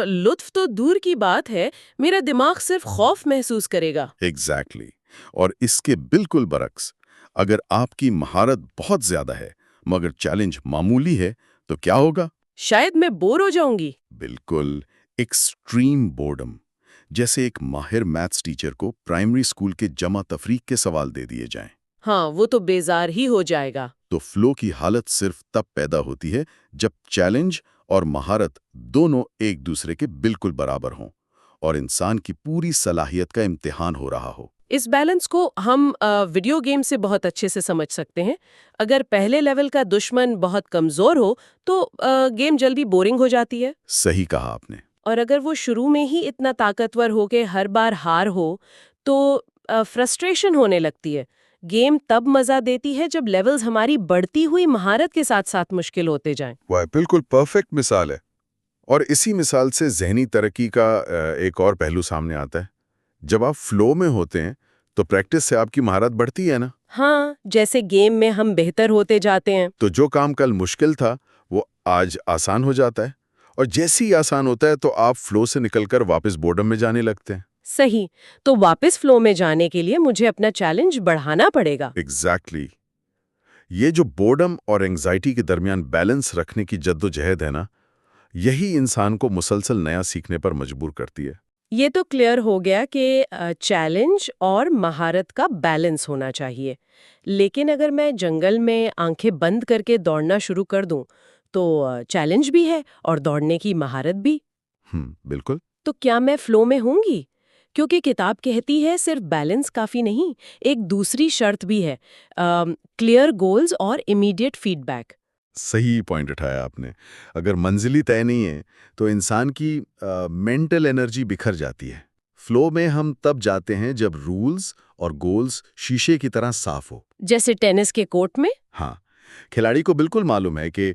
لطف تو دور کی بات ہے، میرا دماغ صرف خوف محسوس کرے گا۔ ایگزیکٹلی۔ اور اس کے بالکل برعکس، اگر آپ کی مہارت بہت زیادہ ہے مگر چیلنج معمولی ہے تو کیا ہوگا؟ شاید میں بور ہو جاؤں گی۔ بالکل، ایکسٹریم بورڈم۔ جیسے ایک ماہر میتھس ٹیچر کو پرائمری اسکول کے جمع تفریق کے سوال دے دیے جائیں۔ ہاں، وہ تو بیزار ہی ہو جائے گا۔ تو فلو کی حالت صرف تب پیدا ہوتی ہے جب چیلنج اور مہارت دونوں ایک دوسرے کے بالکل برابر ہوں اور انسان کی پوری صلاحیت کا امتحان ہو رہا ہو۔ اس بیلنس کو ہم ویڈیو گیم سے بہت اچھے سے سمجھ سکتے ہیں۔ اگر پہلے لیول کا دشمن بہت کمزور ہو تو گیم جلدی بورنگ ہو جاتی ہے۔ صحیح کہا آپ نے۔ اور اگر وہ شروع میں ہی اتنا طاقتور ہو کہ ہر بار ہار ہو تو فرسٹریشن ہونے لگتی ہے۔ گیم تب مزہ دیتی ہے جب لیولز ہماری بڑھتی ہوئی مہارت کے ساتھ ساتھ مشکل ہوتے جائیں۔ وہ بالکل پرفیکٹ مثال ہے۔ اور اسی مثال سے ذہنی ترقی کا ایک اور پہلو سامنے آتا ہے۔ جب آپ فلو میں ہوتے ہیں تو پریکٹس سے آپ کی مہارت بڑھتی ہے نا؟ ہاں، جیسے گیم میں ہم بہتر ہوتے جاتے ہیں۔ تو جو کام کل مشکل تھا وہ آج آسان ہو جاتا ہے اور جیسے ہی آسان ہوتا ہے تو آپ فلو سے نکل کر واپس بورڈم میں جانے لگتے ہیں۔ صحیح، تو واپس فلو میں جانے کے لیے مجھے اپنا چیلنج بڑھانا پڑے گا۔ ایگزیکٹلی یہ جو بورڈم اور انگزائٹی کے درمیان بیلنس رکھنے کی جد و جہد ہے نا، یہی انسان کو مسلسل نیا سیکھنے پر مجبور کرتی ہے۔ یہ تو کلیئر ہو گیا کہ چیلنج اور مہارت کا بیلنس ہونا چاہیے، لیکن اگر میں جنگل میں آنکھیں بند کر کے دوڑنا شروع کر دوں تو چیلنج بھی ہے اور دوڑنے کی مہارت بھی۔ بالکل۔ تو کیا میں فلو میں ہوں گی؟ کیونکہ کتاب کہتی ہے صرف بیلنس کافی نہیں، ایک دوسری شرط بھی ہے، کلیئر گولز اور امیڈیٹ فیڈ بیک۔ صحیح پوائنٹ اٹھایا آپ نے۔ اگر منزلی طے نہیں ہے تو انسان کی مینٹل انرجی بکھر جاتی ہے۔ فلو میں ہم تب جاتے ہیں جب رولز اور گولز شیشے کی طرح صاف ہو۔ جیسے ٹینس کے کورٹ میں؟ ہاں، کھلاڑی کو بالکل معلوم ہے کہ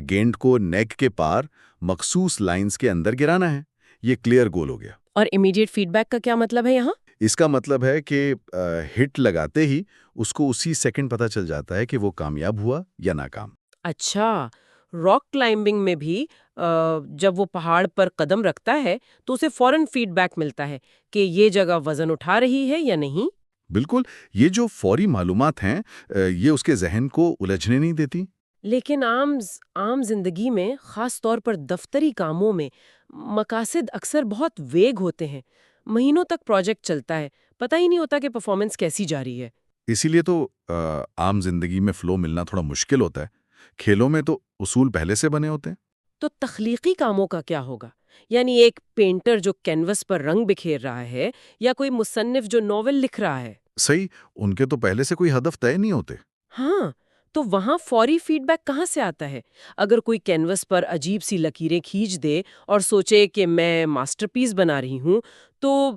گیند کو نیک کے پار مخصوص لائنز کے اندر گرانا ہے۔ یہ کلیئر گول ہو گیا۔ اور امیڈیٹ فیڈ بیک کا کیا مطلب ہے یہاں؟ اس کا مطلب ہے کہ ہٹ لگاتے ہی اس کو اسی سیکنڈ پتہ چل جاتا ہے کہ وہ کامیاب ہوا یا ناکام۔ اچھا، راک کلائمبنگ میں بھی جب وہ پہاڑ پر قدم رکھتا ہے تو اسے فوراً فیڈ بیک ملتا ہے کہ یہ جگہ وزن اٹھا رہی ہے یا نہیں؟ بالکل، یہ جو فوری معلومات ہیں یہ اس کے ذہن کو الجھنے نہیں دیتی۔ لیکن عام زندگی میں، خاص طور پر دفتری کاموں میں، مقاصد اکثر بہت ویگ ہوتے ہیں۔ مہینوں تک پروجیکٹ چلتا ہے، پتہ ہی نہیں ہوتا کہ پرفارمنس کیسی جا رہی ہے۔ اسی لیے تو عام زندگی میں فلو ملنا تھوڑا مشکل ہوتا ہے۔ کھیلوں میں تو اصول پہلے سے بنے ہوتے ہیں۔ تو تخلیقی کاموں کا کیا ہوگا؟ یعنی ایک پینٹر جو کینوس پر رنگ بکھیر رہا ہے یا کوئی مصنف جو ناول لکھ رہا ہے؟ صحیح، ان کے تو پہلے سے کوئی ہدف طے نہیں ہوتے۔ ہاں، تو وہاں فوری فیڈ بیک کہاں سے آتا ہے؟ اگر کوئی کینوس پر عجیب سی لکیریں کھینچ دے اور سوچے کہ میں ماسٹر پیس بنا رہی ہوں، تو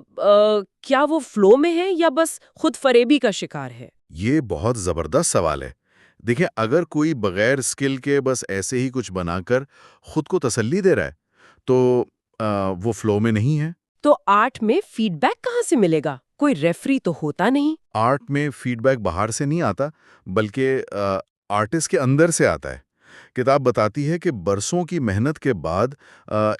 کیا وہ فلو میں ہے یا بس خود فریبی کا شکار ہے؟ یہ بہت زبردست سوال ہے۔ دیکھیں، اگر کوئی بغیر اسکل کے بس ایسے ہی کچھ بنا کر خود کو تسلی دے رہا ہے تو وہ فلو میں نہیں ہے۔ تو آرٹ میں فیڈ بیک کہاں سے ملے گا؟ کوئی ریفری تو ہوتا نہیں۔ آرٹ میں فیڈ بیک باہر سے نہیں آتا، بلکہ آرٹسٹ کے اندر سے آتا ہے۔ کتاب بتاتی ہے کہ برسوں کی محنت کے بعد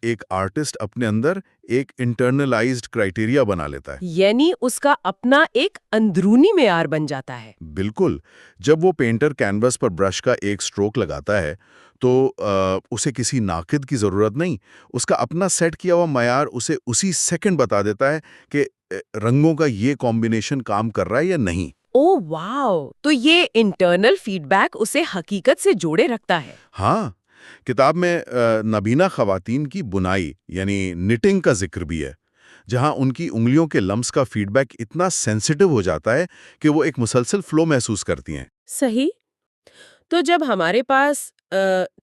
ایک آرٹسٹ اپنے اندر ایک انٹرنلائزڈ کرائیٹیریا بنا لیتا ہے۔ یعنی اس کا اپنا ایک اندرونی معیار بن جاتا ہے۔ بالکل، جب وہ پینٹر کینوس پر برش کا ایک سٹروک لگاتا ہے تو اسے کسی ناقد کی ضرورت نہیں، اس کا اپنا سیٹ کیا ہوا معیار اسے اسی سیکنڈ بتا دیتا ہے کہ رنگوں کا یہ کمبینیشن کام کر رہا ہے یا نہیں۔ او واو! تو یہ انٹرنل فیڈ بیک اسے حقیقت سے جوڑے رکھتا ہے۔ ہاں، کتاب میں نابینا خواتین کی بنائی یعنی نٹنگ کا ذکر بھی ہے، جہاں ان کی انگلیوں کے لمس کا فیڈ بیک اتنا سینسیٹیو ہو جاتا ہے کہ وہ ایک مسلسل فلو محسوس کرتی ہیں۔ صحیح۔ تو جب ہمارے پاس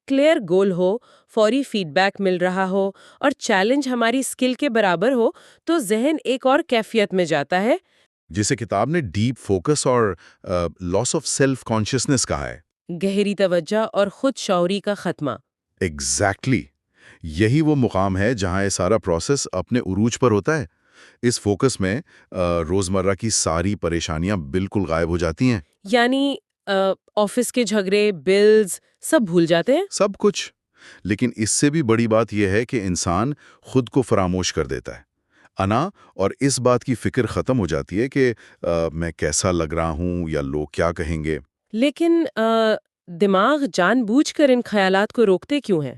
کلیئر گول ہو، فوری فیڈ بیک مل رہا ہو اور چیلنج ہماری اسکل کے برابر ہو تو ذہن ایک اور کیفیت میں جاتا ہے جسے کتاب نے ڈیپ فوکس اور لاس آف سیلف کانشیسنس کہا ہے۔ گہری توجہ اور خود شعوری کا خاتمہ۔ ایگزیکٹلی، یہی وہ مقام ہے جہاں یہ سارا پروسیس اپنے عروج پر ہوتا ہے۔ اس فوکس میں روزمرہ کی ساری پریشانیاں بالکل غائب ہو جاتی ہیں۔ یعنی آفس کے جھگڑے، بلز، سب بھول جاتے ہیں۔ سب کچھ۔ لیکن اس سے بھی بڑی بات یہ ہے کہ انسان خود کو فراموش کر دیتا ہے۔ انا اور اس بات کی فکر ختم ہو جاتی ہے کہ میں کیسا لگ رہا ہوں یا لوگ کیا کہیں گے۔ لیکن دماغ جان بوجھ کر ان خیالات کو روکتے کیوں ہیں؟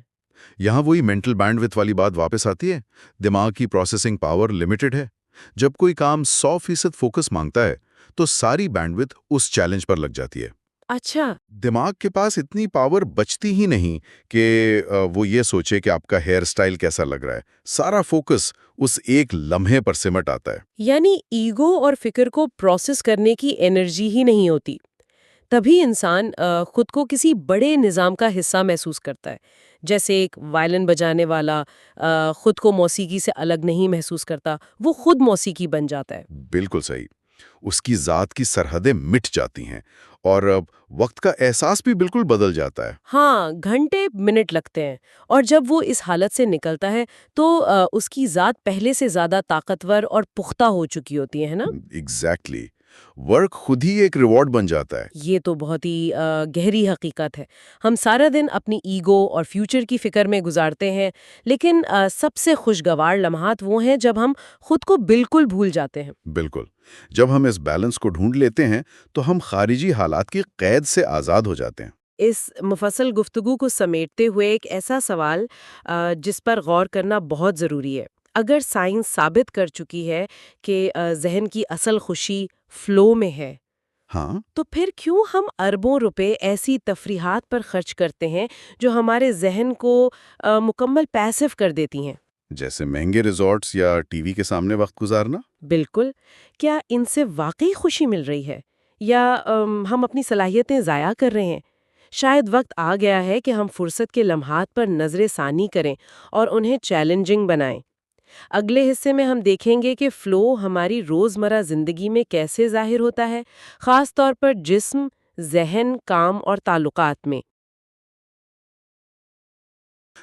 یہاں وہی مینٹل بینڈ وتھ والی بات واپس آتی ہے۔ دماغ کی پروسیسنگ پاور لمیٹڈ ہے۔ جب کوئی کام 100% فوکس مانگتا ہے تو ساری بینڈ وتھ اس چیلنج پر لگ جاتی ہے۔ اچھا۔ دماغ کے پاس اتنی پاور بچتی ہی نہیں کہ وہ یہ سوچے کہ آپ کا ہیئر سٹائل کیسا لگ رہا ہے۔ سارا فوکس اس ایک لمحے پر سمٹ آتا ہے۔ یعنی ایگو اور فکر کو پروسیس کرنے کی انرجی ہی نہیں ہوتی۔ تبھی انسان خود کو کسی بڑے نظام کا حصہ محسوس کرتا ہے۔ جیسے ایک وائلن بجانے والا خود کو موسیقی سے الگ نہیں محسوس کرتا، وہ خود موسیقی بن جاتا ہے۔ بالکل صحیح۔ اس کی ذات کی سرحدیں مٹ جاتی ہیں اور وقت کا احساس بھی بالکل بدل جاتا ہے۔ ہاں، گھنٹے منٹ لگتے ہیں، اور جب وہ اس حالت سے نکلتا ہے تو اس کی ذات پہلے سے زیادہ طاقتور اور پختہ ہو چکی ہوتی ہے نا؟ ایگزیکٹلی۔ ورک خود ہی ایک ریوارڈ بن جاتا ہے۔ یہ تو بہت ہی گہری حقیقت ہے۔ ہم سارا دن اپنی ایگو اور فیوچر کی فکر میں گزارتے ہیں، لیکن سب سے خوشگوار لمحات وہ ہیں جب ہم خود کو بالکل بھول جاتے ہیں۔ بالکل، جب ہم اس بیلنس کو ڈھونڈ لیتے ہیں تو ہم خارجی حالات کی قید سے آزاد ہو جاتے ہیں۔ اس مفصل گفتگو کو سمیٹتے ہوئے ایک ایسا سوال جس پر غور کرنا بہت ضروری ہے۔ اگر سائنس ثابت کر چکی ہے کہ ذہن کی اصل خوشی فلو میں ہے، ہاں، تو پھر کیوں ہم اربوں روپے ایسی تفریحات پر خرچ کرتے ہیں جو ہمارے ذہن کو مکمل پیسو کر دیتی ہیں؟ جیسے مہنگے ریزورٹس یا ٹی وی کے سامنے وقت گزارنا۔ بالکل۔ کیا ان سے واقعی خوشی مل رہی ہے یا ہم اپنی صلاحیتیں ضائع کر رہے ہیں؟ شاید وقت آ گیا ہے کہ ہم فرصت کے لمحات پر نظر ثانی کریں اور انہیں چیلنجنگ بنائیں۔ اگلے حصے میں ہم دیکھیں گے کہ فلو ہماری روزمرہ زندگی میں کیسے ظاہر ہوتا ہے، خاص طور پر جسم، ذہن، کام اور تعلقات میں۔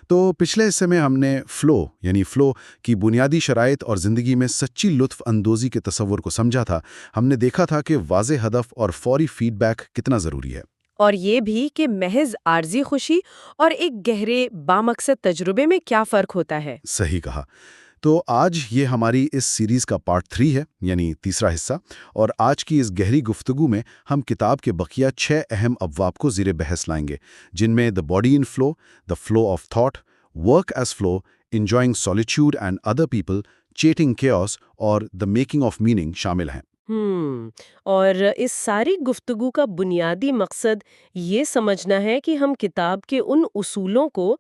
تو پچھلے حصے میں ہم نے فلو کی بنیادی شرائط اور زندگی میں سچی لطف اندوزی کے تصور کو سمجھا تھا۔ ہم نے دیکھا تھا کہ واضح ہدف اور فوری فیڈ بیک کتنا ضروری ہے۔ اور یہ بھی کہ محض عارضی خوشی اور ایک گہرے بامقصد تجربے میں کیا فرق ہوتا ہے۔ صحیح کہا۔ تو آج یہ ہماری اس سیریز کا پارٹ 3 ہے، یعنی تیسرا حصہ، اور آج کی اس گہری گفتگو میں ہم کتاب کے بقیہ 6 اہم ابواب کو زیر بحث لائیں گے، جن میں the body in flow, the flow of thought, work as flow, enjoying solitude and other people, cheating chaos اور دا میکنگ آف میننگ شامل ہیں۔ اور اس ساری گفتگو کا بنیادی مقصد یہ سمجھنا ہے کہ ہم کتاب کے ان اصولوں کو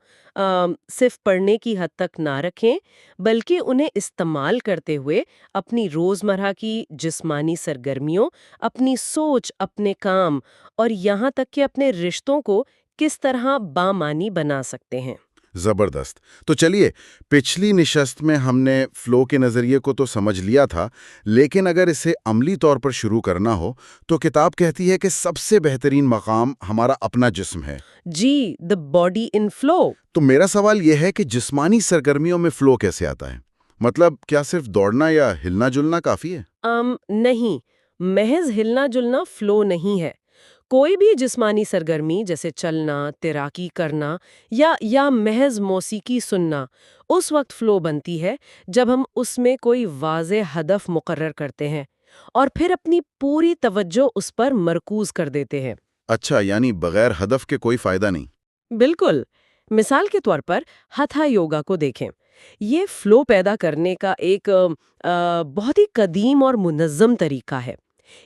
صرف پڑھنے کی حد تک نہ رکھیں، بلکہ انہیں استعمال کرتے ہوئے اپنی روزمرہ کی جسمانی سرگرمیوں، اپنی سوچ، اپنے کام اور یہاں تک کہ اپنے رشتوں کو کس طرح بامعنی بنا سکتے ہیں۔ زبردست۔ تو چلیے، پچھلی نشست میں ہم نے فلو کے نظریے کو تو سمجھ لیا تھا، لیکن اگر اسے عملی طور پر شروع کرنا ہو تو کتاب کہتی ہے کہ سب سے بہترین مقام ہمارا اپنا جسم ہے۔ جی، دا باڈی ان فلو۔ تو میرا سوال یہ ہے کہ جسمانی سرگرمیوں میں فلو کیسے آتا ہے؟ مطلب کیا صرف دوڑنا یا ہلنا جلنا کافی ہے؟ نہیں، محض ہلنا جلنا فلو نہیں ہے۔ کوئی بھی جسمانی سرگرمی جیسے چلنا، تیراکی کرنا یا محض موسیقی سننا اس وقت فلو بنتی ہے جب ہم اس میں کوئی واضح ہدف مقرر کرتے ہیں اور پھر اپنی پوری توجہ اس پر مرکوز کر دیتے ہیں۔ اچھا، یعنی بغیر ہدف کے کوئی فائدہ نہیں؟ بالکل۔ مثال کے طور پر ہتھا یوگا کو دیکھیں۔ یہ فلو پیدا کرنے کا ایک بہت ہی قدیم اور منظم طریقہ ہے۔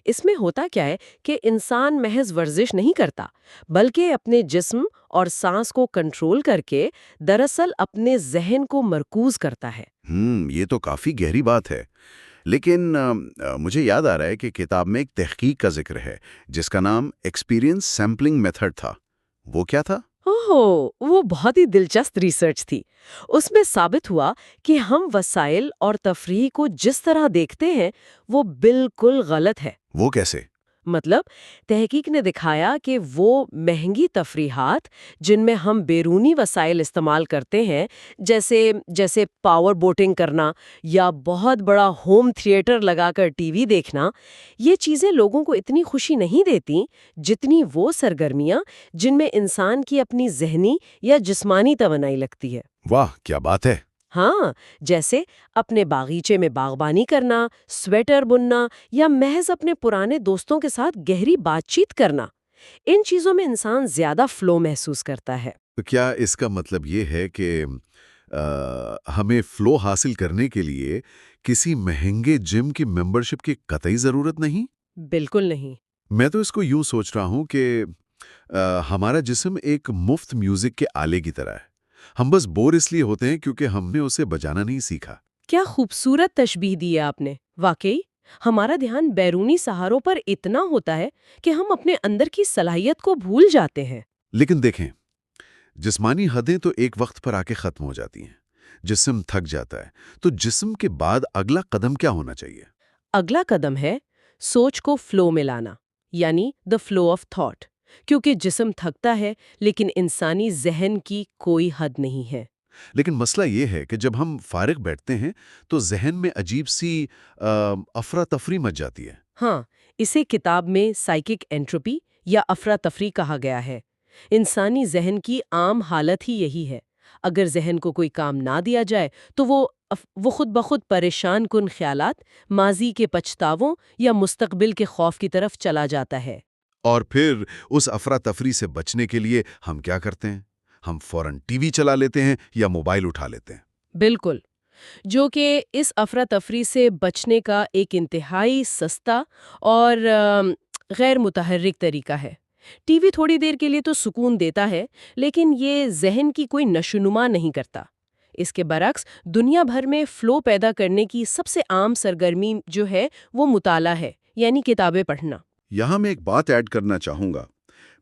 اس میں ہوتا کیا ہے کہ انسان محض ورزش نہیں کرتا، بلکہ اپنے جسم اور سانس کو کنٹرول کر کے دراصل اپنے ذہن کو مرکوز کرتا ہے۔ یہ تو کافی گہری بات ہے۔ لیکن مجھے یاد آ رہا ہے کہ کتاب میں ایک تحقیق کا ذکر ہے جس کا نام ایکسپیرینس سیمپلنگ میتھڈ تھا۔ وہ کیا تھا؟ وہ بہت ہی دلچسپ ریسرچ تھی۔ اس میں ثابت ہوا کہ ہم وسائل اور تفریح کو جس طرح دیکھتے ہیں وہ بالکل غلط ہے۔ وہ کیسے؟ مطلب تحقیق نے دکھایا کہ وہ مہنگی تفریحات جن میں ہم بیرونی وسائل استعمال کرتے ہیں، جیسے پاور بوٹنگ کرنا یا بہت بڑا ہوم تھیٹر لگا کر ٹی وی دیکھنا، یہ چیزیں لوگوں کو اتنی خوشی نہیں دیتی جتنی وہ سرگرمیاں جن میں انسان کی اپنی ذہنی یا جسمانی توانائی لگتی ہے۔ واہ، کیا بات ہے! ہاں، جیسے اپنے باغیچے میں باغبانی کرنا، سویٹر بننا یا محض اپنے پرانے دوستوں کے ساتھ گہری بات چیت کرنا۔ ان چیزوں میں انسان زیادہ فلو محسوس کرتا ہے۔ تو کیا اس کا مطلب یہ ہے کہ ہمیں فلو حاصل کرنے کے لیے کسی مہنگے جم کی ممبرشپ کی قطعی ضرورت نہیں؟ بالکل نہیں۔ میں تو اس کو یوں سوچ رہا ہوں کہ ہمارا جسم ایک مفت میوزک کے آلے کی طرح ہے۔ ہم بس بور اس لیے ہوتے ہیں کیونکہ ہم نے اسے بجانا نہیں سیکھا۔ کیا خوبصورت تشبیہ دی ہے آپ نے! واقعی ہمارا دھیان بیرونی سہاروں پر اتنا ہوتا ہے کہ ہم اپنے اندر کی صلاحیت کو بھول جاتے ہیں۔ لیکن دیکھیں، جسمانی حدیں تو ایک وقت پر آ کے ختم ہو جاتی ہیں، جسم تھک جاتا ہے، تو جسم کے بعد اگلا قدم کیا ہونا چاہیے؟ اگلا قدم ہے سوچ کو فلو میں لانا، یعنی دا فلو آف تھاٹ، کیونکہ جسم تھکتا ہے لیکن انسانی ذہن کی کوئی حد نہیں ہے۔ لیکن مسئلہ یہ ہے کہ جب ہم فارغ بیٹھتے ہیں تو ذہن میں عجیب سی افراتفری مچ جاتی ہے۔ ہاں، اسے کتاب میں سائیکک انٹروپی یا افراتفری کہا گیا ہے۔ انسانی ذہن کی عام حالت ہی یہی ہے۔ اگر ذہن کو کوئی کام نہ دیا جائے تو وہ خود بخود پریشان کن خیالات، ماضی کے پچھتاووں یا مستقبل کے خوف کی طرف چلا جاتا ہے۔ اور پھر اس افراتفری سے بچنے کے لیے ہم کیا کرتے ہیں؟ ہم فوراً ٹی وی چلا لیتے ہیں یا موبائل اٹھا لیتے ہیں۔ بالکل، جو کہ اس افراتفری سے بچنے کا ایک انتہائی سستا اور غیر متحرک طریقہ ہے۔ ٹی وی تھوڑی دیر کے لیے تو سکون دیتا ہے، لیکن یہ ذہن کی کوئی نشوونما نہیں کرتا۔ اس کے برعکس دنیا بھر میں فلو پیدا کرنے کی سب سے عام سرگرمی جو ہے وہ مطالعہ ہے، یعنی کتابیں پڑھنا۔ یہاں میں ایک بات ایڈ کرنا چاہوں گا۔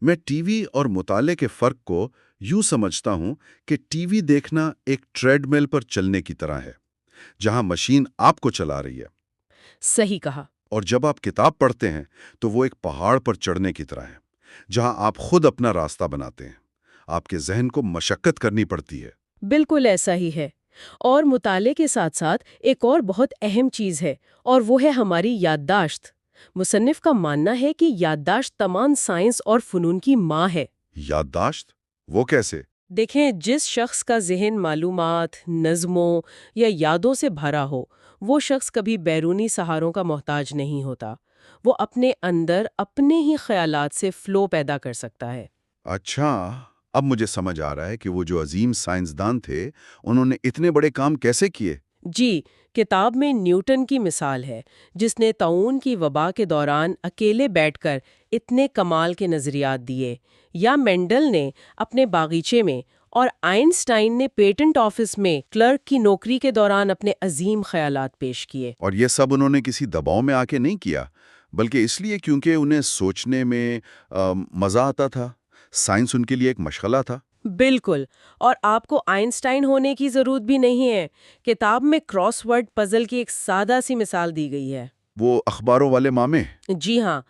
میں ٹی وی اور مطالعے کے فرق کو یوں سمجھتا ہوں کہ ٹی وی دیکھنا ایک ٹریڈ مل پر چلنے کی طرح ہے، جہاں مشین آپ کو چلا رہی ہے۔ صحیح کہا۔ اور جب آپ کتاب پڑھتے ہیں تو وہ ایک پہاڑ پر چڑھنے کی طرح ہے، جہاں آپ خود اپنا راستہ بناتے ہیں۔ آپ کے ذہن کو مشقت کرنی پڑتی ہے۔ بالکل ایسا ہی ہے۔ اور مطالعے کے ساتھ ساتھ ایک اور بہت اہم چیز ہے، اور وہ ہے ہماری یادداشت۔ مصنف کا ماننا ہے کہ یادداشت تمام سائنس اور فنون کی ماں ہے۔ یادداشت؟ وہ کیسے؟ دیکھیں، جس شخص کا ذہن معلومات، نظموں یا یادوں سے بھرا ہو، وہ شخص کبھی بیرونی سہاروں کا محتاج نہیں ہوتا۔ وہ اپنے اندر اپنے ہی خیالات سے فلو پیدا کر سکتا ہے۔ اچھا، اب مجھے سمجھ آ رہا ہے کہ وہ جو عظیم سائنسدان تھے، انہوں نے اتنے بڑے کام کیسے کیے؟ جی، کتاب میں نیوٹن کی مثال ہے، جس نے طاعون کی وبا کے دوران اکیلے بیٹھ کر اتنے کمال کے نظریات دیے، یا مینڈل نے اپنے باغیچے میں، اور آئنسٹائن نے پیٹنٹ آفس میں کلرک کی نوکری کے دوران اپنے عظیم خیالات پیش کیے۔ اور یہ سب انہوں نے کسی دباؤ میں آ کے نہیں کیا، بلکہ اس لیے کیونکہ انہیں سوچنے میں مزہ آتا تھا۔ سائنس ان کے لیے ایک مشغلہ تھا۔ بالکل، اور آپ کو آئنسٹائن ہونے کی ضرورت بھی نہیں ہے۔ کتاب میں کراس ورڈ پزل کی ایک سادہ سی مثال دی گئی ہے۔ وہ اخباروں والے مامے؟ جی ہاں،